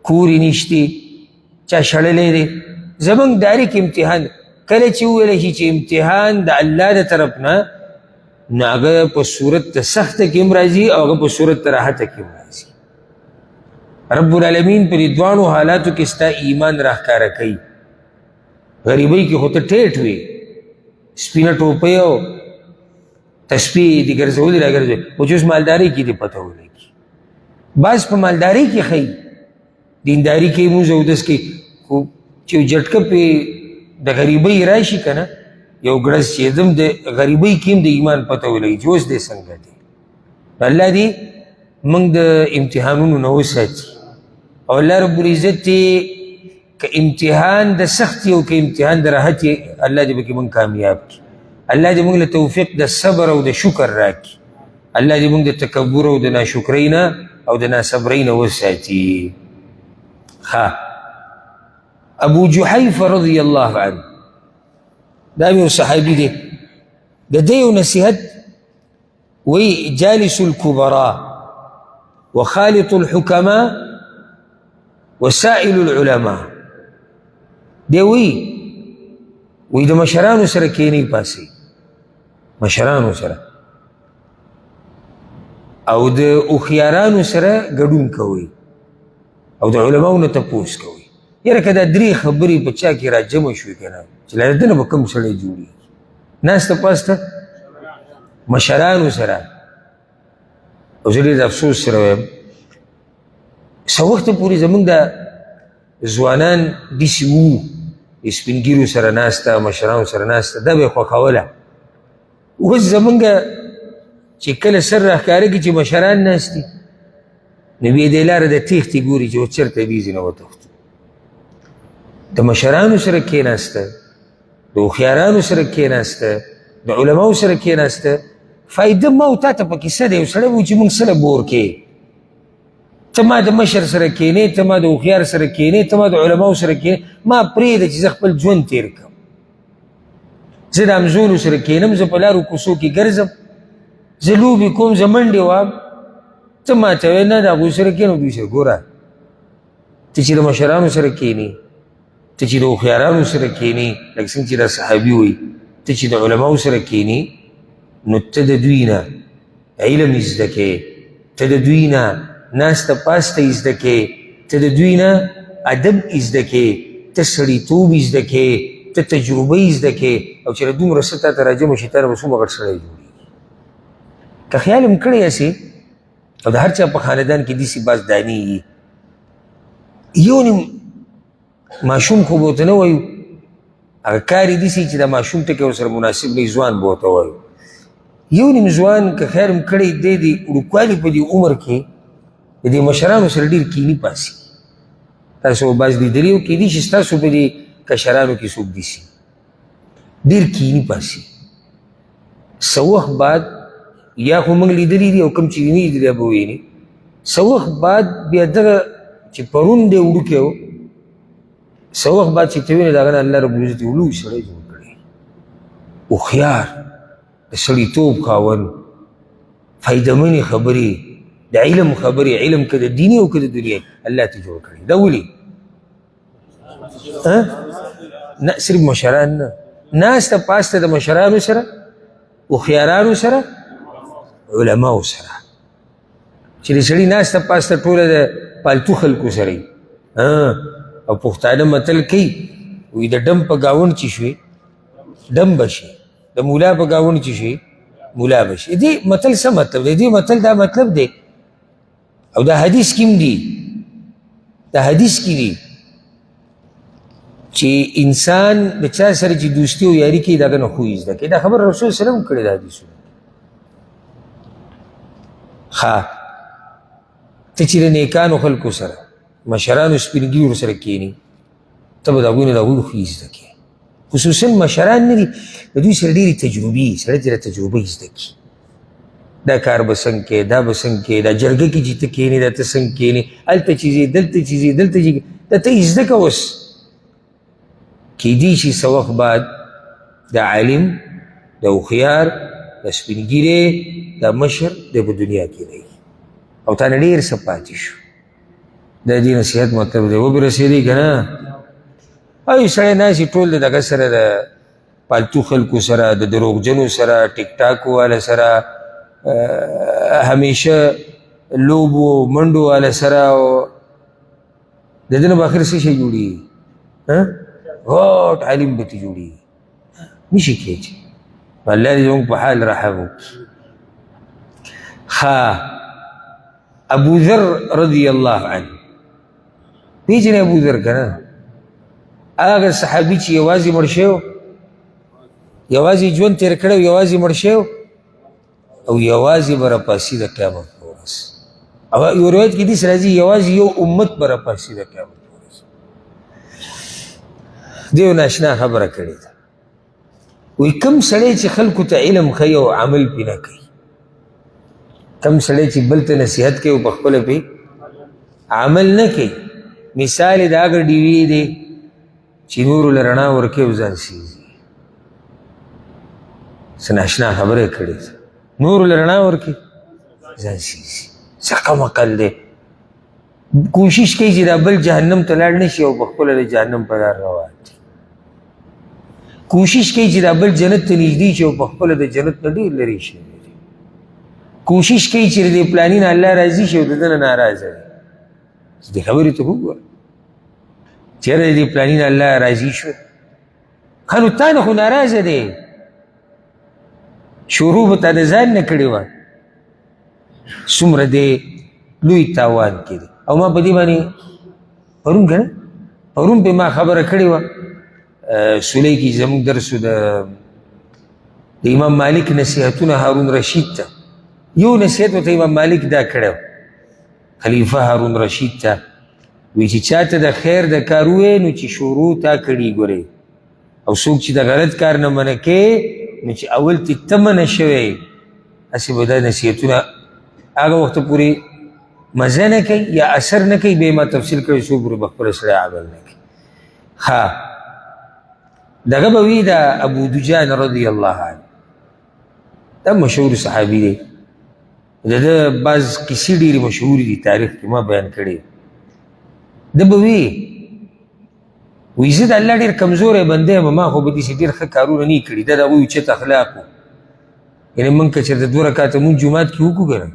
S1: کور یې نشتی، چا شړلی دی. زمونږ ډایرکټ امتحان کله چې وویلی شي چې امتحان د الله د طرف نه، نو هغه په صورت د سخته کې هم راځي او هغه په صورت د راحته کې هم راځي. رب العالمین په دې دواړو حالاتو کې ستا ایمان راښکاره کوي. غریبۍ کې خو ته ټیټ وې، سپینه ټوپۍ او تسبیح دې ګرځولې راګرځوي، خو چې اوس مالدارۍ کې دې پته ولګي. بعض په مالدارۍ کې ښایي، دینداري کې مونځ اودس کې، خو چې یو جټکه پې د غریبۍ راشي که نه، یو ګړز چې دم د غریبۍ کې هم د ایمان پته ولګي چې اوس دې څنګه دی. الله دې موږ د امتحانونو نه وساتي او الله رب العزت که امتحان د سختی او که امتحان د راحتی الله دې پکې موږ کامیاب کړي. الله دې موږ له توفیق د صبر او د شکر راکړي. الله دې موږ د تکبر او د ناشکرۍ نه او د ناصبرۍ نه وساتي. ابو جحیفه رضی الله عنه دا یو صحابي دی، د دې یو نصیحت وی جالس الكبراء وخالط الحكماء وسائل العلماء. دی وی د مشرانو سره کینی پاسي، مشرانو سره او د اوخیارانو سره ګډون کوي او د علماو نه تپوس کوي. یاره که دا درې خبرې په چا کې را جمع شوي که نه چې له ده نه به کوم سړی جوړېږي. ناسته پاسته مشرانو سره. او زه ډېر د افسوس سره وایم څه وخته پورې زموږ دا ځوانان داسې وو د سپین ږیرو سره ناسته، مشرانو سره ناسته، دا به یې خوښوله. اوس زموږ چې کله سر راښکاره کړي چې مشران ناست دي نو بیا دې لاره د تېښتې ګوري چې اوس چېرته بیځي نه وتښتو. د مشرانو سره کېناسته، د هوښیارانو سره کېناسته، د علماو سره کېناسته، فایده ما او تا ته پکې څه دی؟ یو سړی وایي چې موږ سره بور کې ته ما د مشر سره کېنې، ته ما د هوښیار سره کېنې، ته ما د علماو سره کېنې، ما پرېږده چې زه خپل ژوند تېر کړم. زه د همزولو سره کېنم، زه په لارو کوڅو کې ګرځم، زه لوبې کوم، زه منډې وهم. ته ما ته وایې نه د هغوی سره کېنو، دوی سره ګوره ته چې د مشرانو سره کېنې، ته چې د هوښیارانو سره کېنې، لکه څنګه چې دا صحابي وایي ته چې د علماو سره کېنې نو ته د دوی نه علم زده کې، ته د دوی نه ناسته پاسته زده کې، ته د دوی نه ادب زده کې، ته سړیتوب زده کې، ته تجربه زده کې. او چې له دومره څه تا ته راجمع شي تا نه به څومره غټ سړی جوړېږي. که خیال هم کړی یاسې او د هر چا په خاندان کې داسې باز دانېږي. یو نیم ماشوم خو به ورته نه وایو، هغه کار یې داسې چې د ماشوم ټکی ورسره مناسب نه وي، ځوان به ورته وایو. یو نیم ځوان که خیر هم کړی دی د وړوکوالي په دې عمر کې د دې مشرانو سره ډېر کیني پاسي. تاسو به بعض لیدلي او کیدای شي ستاسو په دې کشرانو کې څوک داسې ډېر کیني پاسي. څه وخت بعد یا خو موږ لیدلي دي او کوم چې نه لیدلي به وویني، څه وخت بعد بیا دغه چې پرون دی وړوکی و، څه وخت بعد چې ته وینې د هغه نه الله ربالعزت یو لوی سړی جوړ کړی، هوښیار، د سړیتوب خاوند، فایدهمنې خبرې، د علم خبرې، علم که د دیني او که د دنیا الله ته جوړ کړی. دا ولې؟ نه صرف مشران نه، ناسته پاسته د مشرانو سره، هوښیارانو سره، علماو سره. چې د سړي ناسته پاسته ټوله د پالتو خلکو سره وي. او پښتانه متل کوي وایي د ډم په ګاونډ چې شوې ډم به شي، د مولا په ګاونډ چې شوې مولا به شي. دې متل څه مطلب دی؟ دې متل دا مطلب دی او دا حدیث کې هم دي، دا حدیث کې دي چې انسان د چا سره چې دوستي او یاري کوي د هغه نه خوی زده کوي. دا خبر رسول صلی الله علیه وسلم کړې ده حدیثونه. ته چې د نیکانو خلکو سره، مشرانو سپین ږیرو سره کښېني ته به د هغوی نه د هغوی خوی زده کوي. خصوصا مشران نه دي، د دوی سره ډېرې تجربې، سړی ترې تجربه زده کړي. دا کار به څنګه کوې، دا به څنګه کوې، دا جرګه کې چې ته کښېنې دا ته څنګه کښېنې، هلته چې ځې دلته چې ځې دلته چې دا ته یې زده کړه. اوس کیدای شي څه وخت بعد د عالم، د هوښیار، د سپین ږیرې، د مشر د په دنیا کې رهي او تا نه ډېر څه پاتې شو. د دې نصیحت مطلب دی وبرسېدی که نه؟ او یو سړی ناست ټول د دغه سره د پالتو خلکو سره، د دروغجنو سره، ټیک ټاک والا سره، همیشه لوبو منډو والا سره، او د دې نه به آخر څه شی جوړېږي؟ غټ عالم به ترې جوړېږي. نشي کېدی. الله دې زموږ په حال رحم وکړي. ابو ذر رضی الله عنه، پیژنې ابو ذر که نه؟ هغه صحابي چې یوازې مړ شوی، یوازې ژوند تېر کړی، یوازې مړ شوی او یوازې به راپاسي د قیامت په ورځ. او یو روایت کې داسې راځي یوازې یو امت به راپاڅي د قیامت په ورځ. دې یو ناشنا خبره کړې ده. وایي کوم سړی چې خلکو ته علم ښیي او عمل پرې نه کوي، کوم سړی چې بل ته نصیحت کوي او په خپله پرې عمل نه کوي، مثال یې د هغه ډیوې دی چې نورو له رڼا ورکوي او ځان سیزي. څه ناشنا خبره یې کړې ده. نورو له رڼا ورکوي ځان سیزي. څه کم عقل دی. کوشش کوي چې دا بل جهنم ته لاړ نه شي او په خپله د جهنم په لار روان دي. کوشش کوي چې دا بل جنت ته نږدې شي او په خپله د جنت نه ډېر لرې شي. کوشش کوي چې د پلاني نه الله راضي شي او د ده نه ناراضه دی. دې خبرې ته وګوره. چېرې د پلاني نه الله راضي شو، ښه نو تا نه خو ناراضه دی. شروع به تا د ځان نه کړې وه. څومره دی لوی تاوان کې دی. او ما په دې باندې پرون که نه پرون پې ما خبره کړې وه سولی کې زموږ درسو د امام مالک نصیحتونه هارون رشید ته. یو نصیحت ورته امام مالک دا کړی خلیفه هارون رشید ته، وی چې چاته د خیر د کار ووایې نو چې شروع تا کړي ګورې، او څوک چې د غلط کار نه منع کوې نو چې اول ته ته منع شوی، هسې به دا نصیحتونه هغه وخته پورې مزه نه کوي یا اثر نه کوي. بیا ما تفصیل کړی څو پورې به خپله سړی عمل نه کوي. ښه دغه به وي د ابو دجان رضی الله عنه، دا مشهور صحابي دی. د ده بعض کیسې ډېرې مشهورې دي تاریخ کې ما بیان کړې. ده به وي زه د الله ډېر کمزوری بنده یم، ما خو به داسې ډېر ښه کارونه نه کړي. دا د هغوی اوچت اخلاق وو. یعنې موږ که چېرته 2 رکعته مونځ جومات کې وکړو که نه،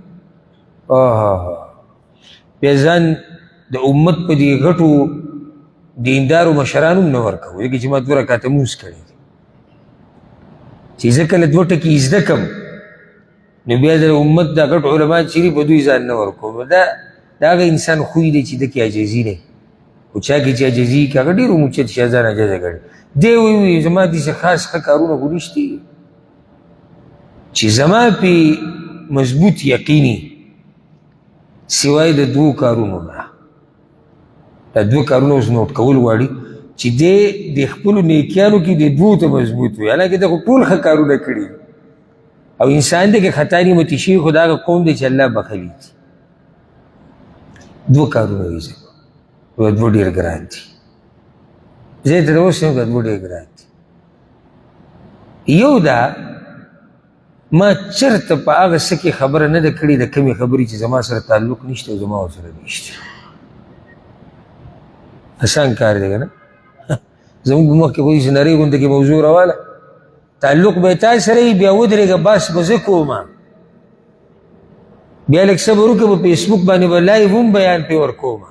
S1: بیا ځان د امت په دې غټو دیندارو مشرانو هم نه ورکوو، ځکه چې ما 2 رکعته مونځ کړی دی. چې زه کله 2 ټکي زده کړم نو بیا د امت دا غټ علما چیرې په دوی ځان نه ورکوم. دا هغه انسان خوی دی چې ده کې عاجزي دی. خو چا کې چې عاجزي کوي هغه ډېر اوچت شي، ځان عاجزه ګڼي. دی وایي زما داسې خاص ښه کارونه خو نشته چې زما پې مضبوط یقیني سوای د 2 کارونو نه. دا 2 کارونه اوس نوټ کول غواړي چې دی د خپلو نیکیانو کې د 2 ته مضبوط وي. حالانکې ده خو ټول ښه کارونه کړي او انسان دی که خطا نیمتي شي، خو دا هغه قوم دی چې الله بخلي دي. 2 کارونه وي زه 2 ډېر ګران دي. زه تر اوسه یم 2 ډېر ګران دي. یو دا ما چېرته په هغه څه کې خبره نه ده کړې د کمې خبرې چې زما سره تعلق نشته او زما ورسره نشته. اسان کار دی که نه. زموږ په مخکې خو داسې نرۍ غونده کې موضوع راواله، تعلق به تا سره وي، بیا ودرېږه بس به زه کومه، بیا لږ صبر وکړه په فیسبوک باندې به لایو هم بیان پرې ورکومه،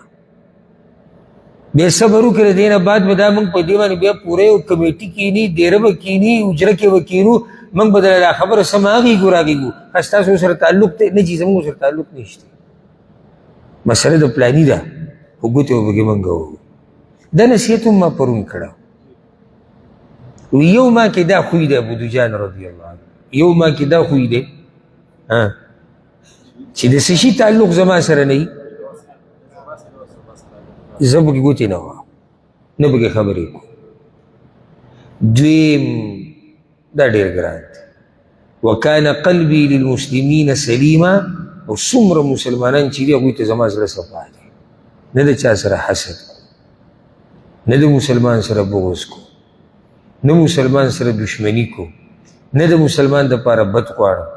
S1: بیا صبر وکړه د دې نه بعد به دا موږ په دې باندې بیا پوره یو کمیټي کیني، دیره به کیني، اجره کې به کینو، موږ به دا خبره سم هغېږو راغېږو. ښه ستاسو سره تعلق دی نه چې زموږ سره تعلق نشته. مسله د پلاني ده خو ګوتې به پکې موږ وهو. دا نصیحت هم ما پرون کړه. یو ما کې دا خوی دی ابو دجان رضی الله عنه، یو ما کې دا خوی دی چې د څه شي تعلق زما سره نه وي زه پکې ګوتې نه وهم، نه پکې خبرې کوم. دویم دا ډېر ګران دی. وکانه قلبي للمسلمین سلیما، او څومره مسلمانان چې دي هغوی ته زما زړه صفا دی. نه د چا سره حسد کو، نه د مسلمان سره بغض کو، نه مسلمان سره دشمنی کو، نه د مسلمان دپاره بد غواړم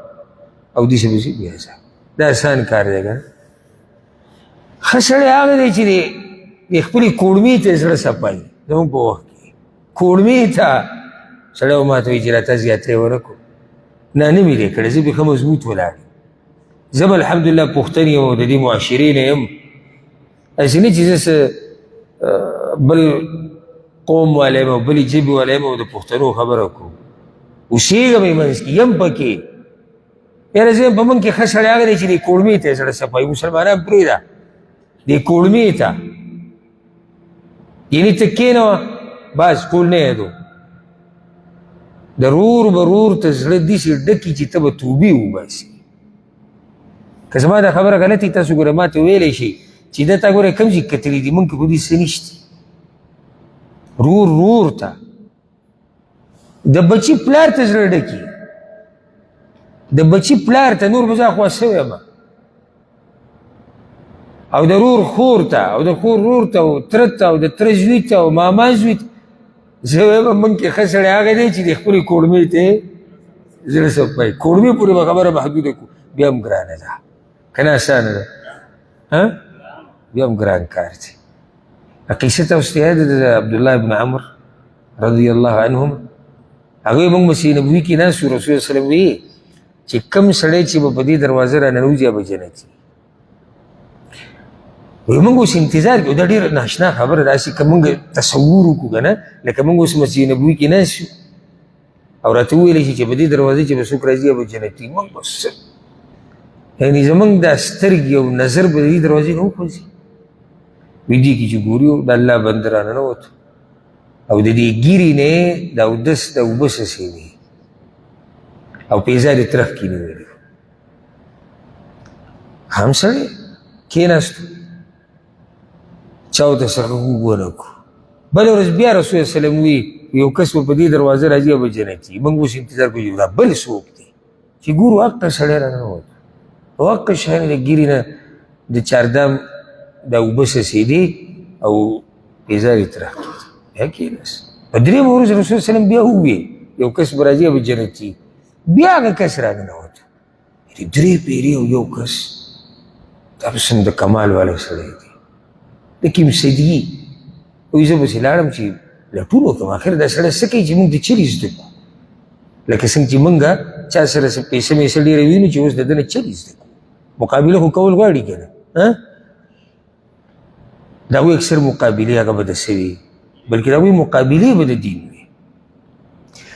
S1: او داسې پسې بیا ځه. دا آسان کار دی که نه. ښه سړی هغه دی چې د خپلې کوړمې ته زړه صفا وي. زموږ په وخت کې کوړمې ته سړی و ما ته وایي چې راته زیاتی ونه کړو. نه نه مې دی کړی، زه بې ښه مضبوط ولاړ یم. زه به الحمدلله پښتن یم او د دې معاشرې نه یم. هسې نه چې زه بل قوم والا یم او بلې ژبې والا یم او د پښتنو خبره کوم. اوسېږم یې منځ کې یم پکې. یاره زه یم په موږ کې ښه سړی هغه دی چې دې کوړمې ته یې زړه صفا وي. مسلمانان پرېږده دې کوړمې ته، یعنې ته کښېنوه بس ټول نه یادو. د رور به رور ته زړه داسې ډکي چې ته به توبې وباسي. که زما دا خبره غلطي تاسو ګوره ما ته ویلی شي چې ده تا ګوره کوم ځای کتلي دي مونږ کې خو دې څه نشته رور ته د بچي پلار ته زړه ډکي د بچي پلار ته نور به زه خوا سوی یم او د رور خور ته او د خور رور ته او تره ته او د تره زوی ته او ماما زوی ته زه وایم موږ کې ښه سړی هغه دی چې د خپلې کورمې ته زړه صفایي کورمې پورې به خبره محدوده کړو بیا هم ګرانه ده که نه اسانه ده بیا هم ګران کار دی قصه تاسو ته یاد ده د عبدالله بن عمر رضی الله عنهم هغوی موږ مسیح نبوي کې ناست وو رسول وسلم وی چې کوم سړی چې به په دې دروازه راننوځي هغه به جنتي وی موږ اوس انتظار کوو دا ډېره ناشنا خبره ده داسې که موږ تصور وکړو که نه لکه موږ اوس مسیح نبوي کې ناست یو او راته وویلی شي چې په دې دروازې چې به څوک راځي هغه به جنتي موږ به یعنې زموږ دا سترګې او نظر به د دې دروازې نه وخوځي وي دې کې چې ګوري د الله بنده راننوت او د دې ګیرې نه د اودس د اوبه څڅېدې او پیزار یې ترخ کې نیولي هم سړی کېناستو چا ورته څه غږ ونه کړو بله ورځ بیا رسول وسلم وي یو کس به په دې دروازه راځي او به جنتي موږ اوس انتظار کوو دا بل څوک دی چې ګورو حقه سړی راننوت او حقه شیانې د ګیرې نه د چاردام دا اوبه څڅېدې او پیزار یې ترخ کېده بیا کېناست په درېیمه ورځ رسول وسلم بیا ووی یو کس به راځي او به جنتي بیا هغه کس راننوت درې پیرې او یو کس دا به څومره د کمال والا سړی دی د کوم صدي وایي زه پسې لاړم چې لټون وکړم اخر دا سړی څه کوي چې موږ د چلي زده کړو لکه څنګه چې موږ چا سره پیسې میسه ډېره وینو چې اوس د ده نه چلي زده کړو مقابله خو کول غواړي که نه د هغوی اکثر مقابلې هغه به د څه وي بلکې د هغوی مقابلې به د دین وي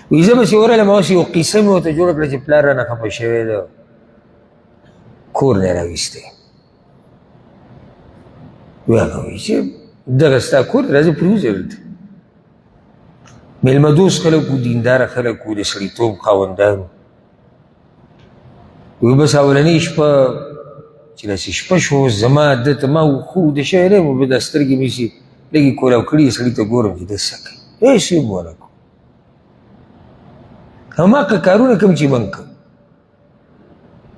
S1: وایي زه پسې ورغلم اوس یو قیسه مې ورته جوړه کړه چې پلار رانه خفه شوی ده کور نه یې راویستی وی هغه وایي چې دغه ستا کور راځه پرېوځه دلته میلمه دوست خلک وو دینداره خلک وو د سړیتوب خاوندان وو وی بس اولنۍ شپه چې داسې شپه شو زما ده ته ما خوب د شوی دی به دا سترګې مې چې لږې کولاو کړي سړي ته ګورم چې ده څه کوي هېڅ یې ونه کړو هماغه کارونه کوم چې موږ کوو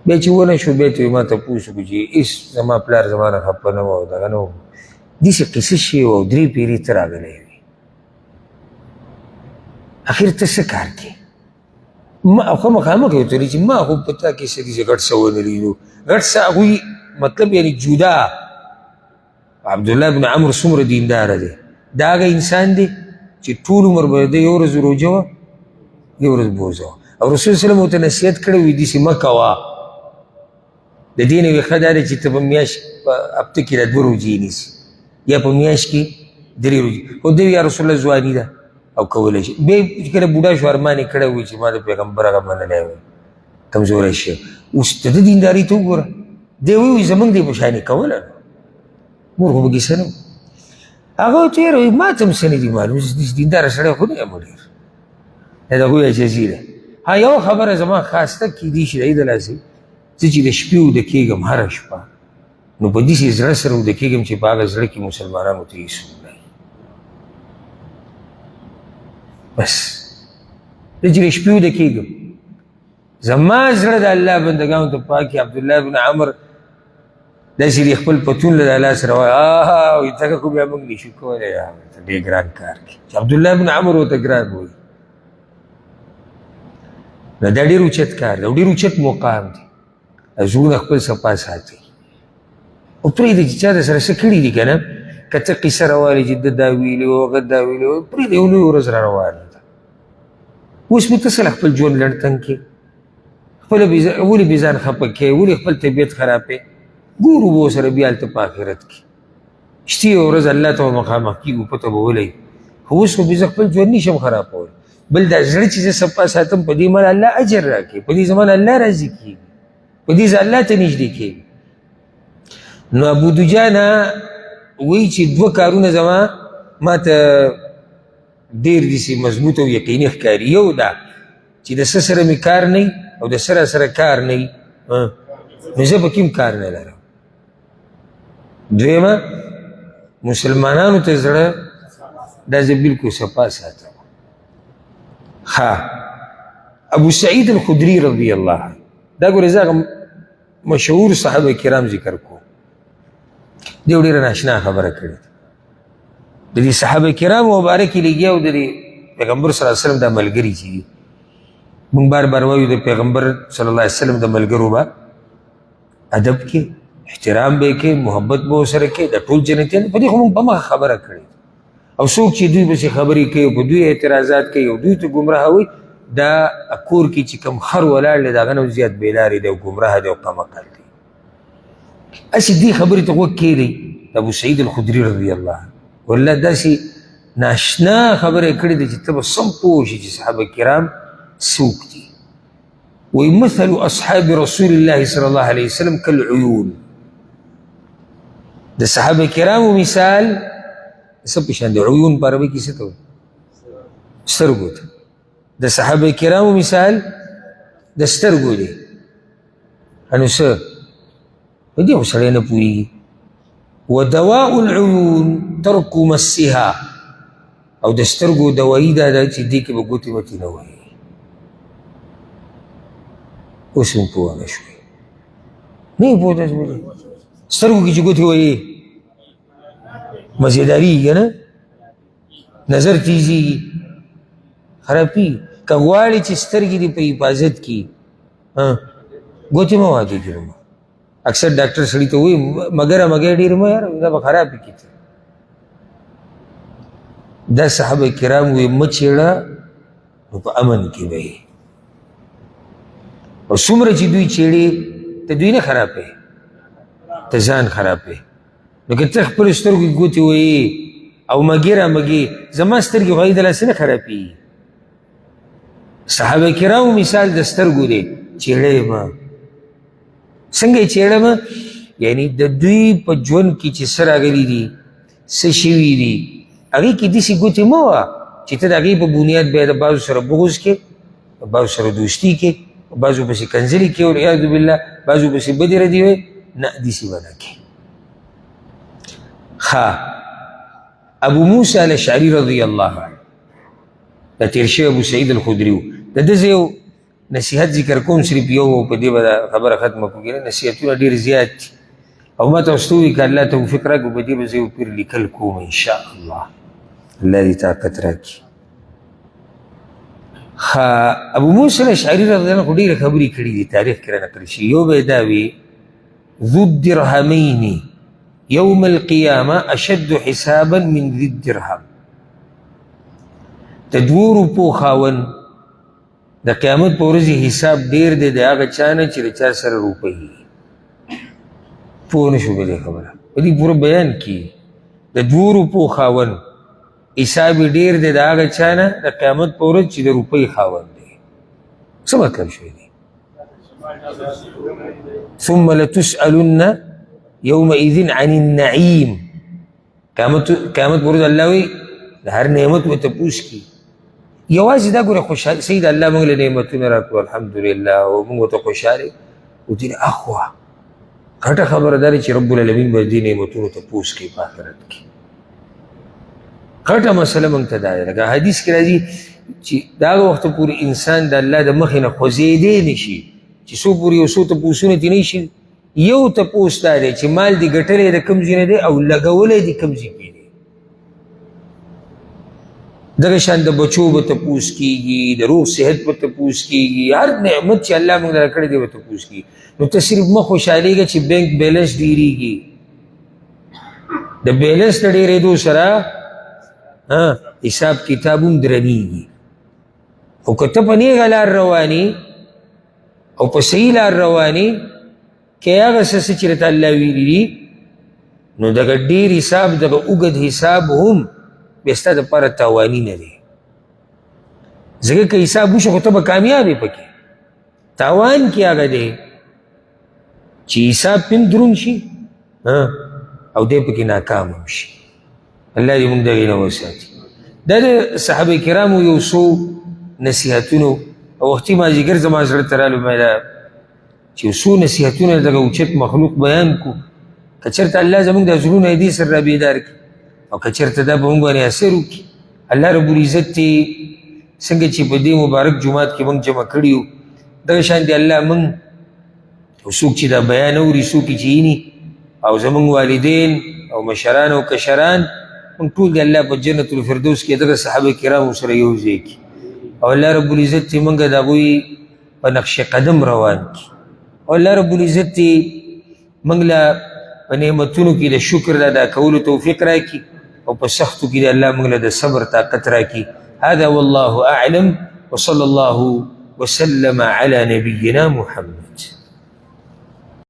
S1: بیا چې ونه شو بیا ته ما تپوس وکړو چې هېڅ زما پلار زما نه خفه نه و او دغه نه و داسې قصه شوې وه او درې پیرې ته راغلی وې اخر ته څه کار کوې ما خو مخامخ یې ورته ویلي چې ما خو په تا کې څه دي چې غټ څه ونه لیدو غټ څه هغوی مطلب یعنې جدا عبدالله بن عمر څومره دینداره دی دا هغه انسان دی چې ټول عمر به د یو ورځ روژه وه یو ورځ بوزه وه او رسول وسلم ورته نصیحت کړی وي داسې مه کوه د دې نه یوې ښه دا دی چې ته په میاشت په هفته کې دا 2 روژې نیسي یا په میاشت کې 3 روژې خو دی یا رسول الله ځواني ده او کولی شي بیا چې کله بوډا شو ارمان یې کړی وي چې ما د پیغمبر هغه منلی وی کمزوری شي اوس د ده دینداري ته وګوره دی وایي زموږ دی په شانې کوله نو مور خو پکې څه نه هغه ورته ویل ما ته هم څه نه دي معلوم دینداره سړی خو نه یم ډېر د هغوی عجزي ده ها یوه خبره زما خاسته کیدی شي د لاسې زه چې د شپې وده کېږم هره شپه نو په داسې زړه سره وده کېږم چې په هغه زړه کې مسلمانانو ته هېڅ بس زه چې د شپې وده کېږم زما زړه د الله بندګانو ته پاکي عبدالله بن عمر داسې د خپل پتون له د الله سره وایي ځکه خو بیا موږ نشو کولی ډېر ګران کار کوي چې عبدالله بن عمر ورته ګران وایي نو دا ډېر اوچت کار دی او ډېر اوچت مقام دی زړونه خپل صفا ساتي او پرېږدي چې چا د سره څه کړي دي که نه که څه قیسه روانې چې ده دا ویلي وو هغه دا ویلي وو پرېږدي یو لویه ورځ را روانه ده اوس مو ته څه خپل ژوند لنډ تنګ کړې ولې بې ځان خفه کوې ولې خپل طبیعت خرابې ګورو به ورسره بیا هلته په آخرت کې شتې یوه ورځ الله ته به مخامخ کېږو پته به ولګي خو اوس خو بې زه خپل ژوند نشم خرابولی بل دا زړه چې زه صفا ساتم په دې مال الله اجر راکړي په دې زمان الله راضي کېږي په دې زه الله ته نږدې کېږي نو ابو دجانه وایي چې 2 کارونه زما ما ته ډېر داسې مضبوط او یقیني ښکاري یو دا چې د څه سره مې کار نه او د سره سره کار نه نو زه په کوم کار نه لرم. دویمه مسلمانانو ته زړه دا زه بلکل صفا ساتم. ها ابو سعید الخدری رضی الله عنه دا ګورې زه مشهور صحابه کرام ذکر کو دیو ډېره ناشنا خبره کړې د دې صحابه کرامو مبارک لګیا او د پیغمبر صلی الله علیه وسلم دا ملګري چې دي موږ بار بار وایو د پیغمبر صلی الله علیه وسلم د ملګرو به ادب کې احترام به کې محبت به ورسره کې د ټول جنتیان په دې خو موږ په مخه خبره کړې او څوک چې دوی پسې خبرې کوي په دوی اعتراضات کوي او دوی ته ګمراهوي دا کور کې چې کوم خر ولاړ دی د هغه نه زیات بېلارې دی او ګمراه دی او قمقل دی. هسې دې خبرې ته غوږ کېږدئ د ابو سعید الخدري رضی الله عنه والله داسې ناشنا خبره یې کړې ده چې ته به سم پوه شي چې صحابه کرام څوک دي. وایي مثل اصحاب رسول الله صلی الله علیه وسلم کالعیون د صحابه کرامو مثال څه په شان دی. عیون په عربي کې څه ته وایي؟ سترګو ته. د صحابه کرامو مثال د سترګو دی. نو څه په دې خو سړی نه پوهېږي. ودواء العیون ترک مسها او د سترګو دوایي دا ده چې دې کې به ګوتې وتې نه وهي. اوس هم پوه نه شوې نه یې پوه نه شوې سترګو کې چې ګوتې وهي مزېدارېږي نه نظر تیزېږي خرابېږي. که غواړې چې سترګې دې په حفاظت کړي ګوتې مه واچوې جرمه. اکثر ډاکټر سړي ته وایي مګره مګی ډېر مه یاره دا به خرابې کړي ته. دا صحابه کرام وایي مه چېړه نو په امن کې به یې او څومره چې دوی چېړې ته دوی نه خرابې ته ځان خرابې. نو که ته خپلو سترګو کې ګوتې وایي او مګې را مګې زما سترګې خو د لاسه نه خرابېږي. صحابه کرامو مثال د سترګو دی. چېړه یې مه څنګه یې چېړه مه یعنې د دوی په ژوند کې چې څه راغلي دي څه شوي دي هغې کې داسې ګوتې مه وه چې ته د هغې په بنیاد بیا د بعضو سره بغض کې بعضو سره دوستي کې بعضو پسې کنځلې کې والعیاذ بالله بعضو پسې بدې ردې وی نه داسې به نه کې. ښه ابو موسی الاشعري رضی الله عنه دا تېر شوی ابو سعید الخدري و د ده زه یو نصیحت ذکر کوم صرف یو او په دې به دا خبره ختمه کړو. نصیحتونه ډېر زیات دي او ما تاسو ته وایي که الله توفیق راکړي په دې به زه یو پیر لیکل کوم انشاءالله الله دې طاقت راکړي. ابو موسی الاشعري رضی الله عنه خو ډېرې خبرې کړي دي تاریخ کې رانقل شي. یو به یې دا وي ذو الدرهمین یوم القیامه اشد حسابا من ذي الدرهم د دوو روپو خاوند د قیامت په ورځې حساب ډېر دی د هغه چا نه چې د چا سره روپۍ وي. پوه نه شو په دې خبره په دې پوره بیان کې د دوو روپو خاوند حساب یې ډېر دی د هغه چا نه د قیامت په ورځ چې د روپۍ خاوند دی. څه مطلب شوی دی؟ ثم لتسألن یومئذ عن النعیم قیامت په ورځ الله وایي د هر نعمت به تپوس کړي. یوازې دا ګوره خوشحال سید الله موږ له نعمتونه راکړو الحمدلله او موږ ورته خوشحاله او دین اخوا غټه خبره دا چې رب العالمین به دې نعمتونو تپوس کوي په آخرت کې. غټه مسله موږ ته دا ده لکه حدیث کې راځي چې دا وخت پورې انسان د الله د مخې نه خوځېدی نه شي چې څو پورې یو څو تپوسونه ترې نه شي. یو تپوس دا دی چې مال دې ګټلی د کوم ځای نه دی او لګولی دې کوم ځای کې دی. دغه شان د بچو به تپوس کېږي د روغ صحت به تپوس کېږي هر نعمت چې الله موږ را کړی دی به تپوس کېږي. نو ته صرف مه خوشحالېږه چې بینک بیلنس ډېرېږي. د بیلنس د ډېرېدو سره حساب کتاب هم درنېږي. خو که ته په نیغه لار روانې او په صحیح لار روانې که هغه څه چې راته الله ویلي دي نو دغه ډېر حساب دغه اوږد حساب هم بیا ستا دپاره تاواني نه دی. ځکه که حساب وشو خو ته به کامیاب یې پکې. تاوان کې هغه دی چې حساب پې هم دروند شي او دی پکې ناکام هم شي. الله دې موږ د هغې نه وساتي. دا د صحابه کرامو یو څو نصیحتونو او وختي مازدیګر زما زړه ته رالو ما دا چې څو نصیحتونه دغه اوچت مخلوق بیان کو، که چېرته الله زموږ د زړونو دې سره رابیدار کړي او که چېرته دا په موږ باندې اثر وکړي. الله رب العزت دې څنګه چې په دې مبارک جومات کې موږ جمع کړي یو، دغه شان دې الله موږ او څوک چې دا بیان اوري، څوک چې ییني او زموږ والدین او مشران او کشران، موږ ټول د الله په جنت الفردوس کې دغه صحابه کرامو سره یو ځای کړي او الله رب العزت دې موږ د هغوی په نقش قدم روان کړي او الله رب العزت دې موږ له په نعمتونو کې د شکر د ادا کولو توفیق راکړي او په سختو کې د الله موږ له د صبر طاقت راکړي. هذا والله اعلم وصلى الله وسلم على نبينا محمد.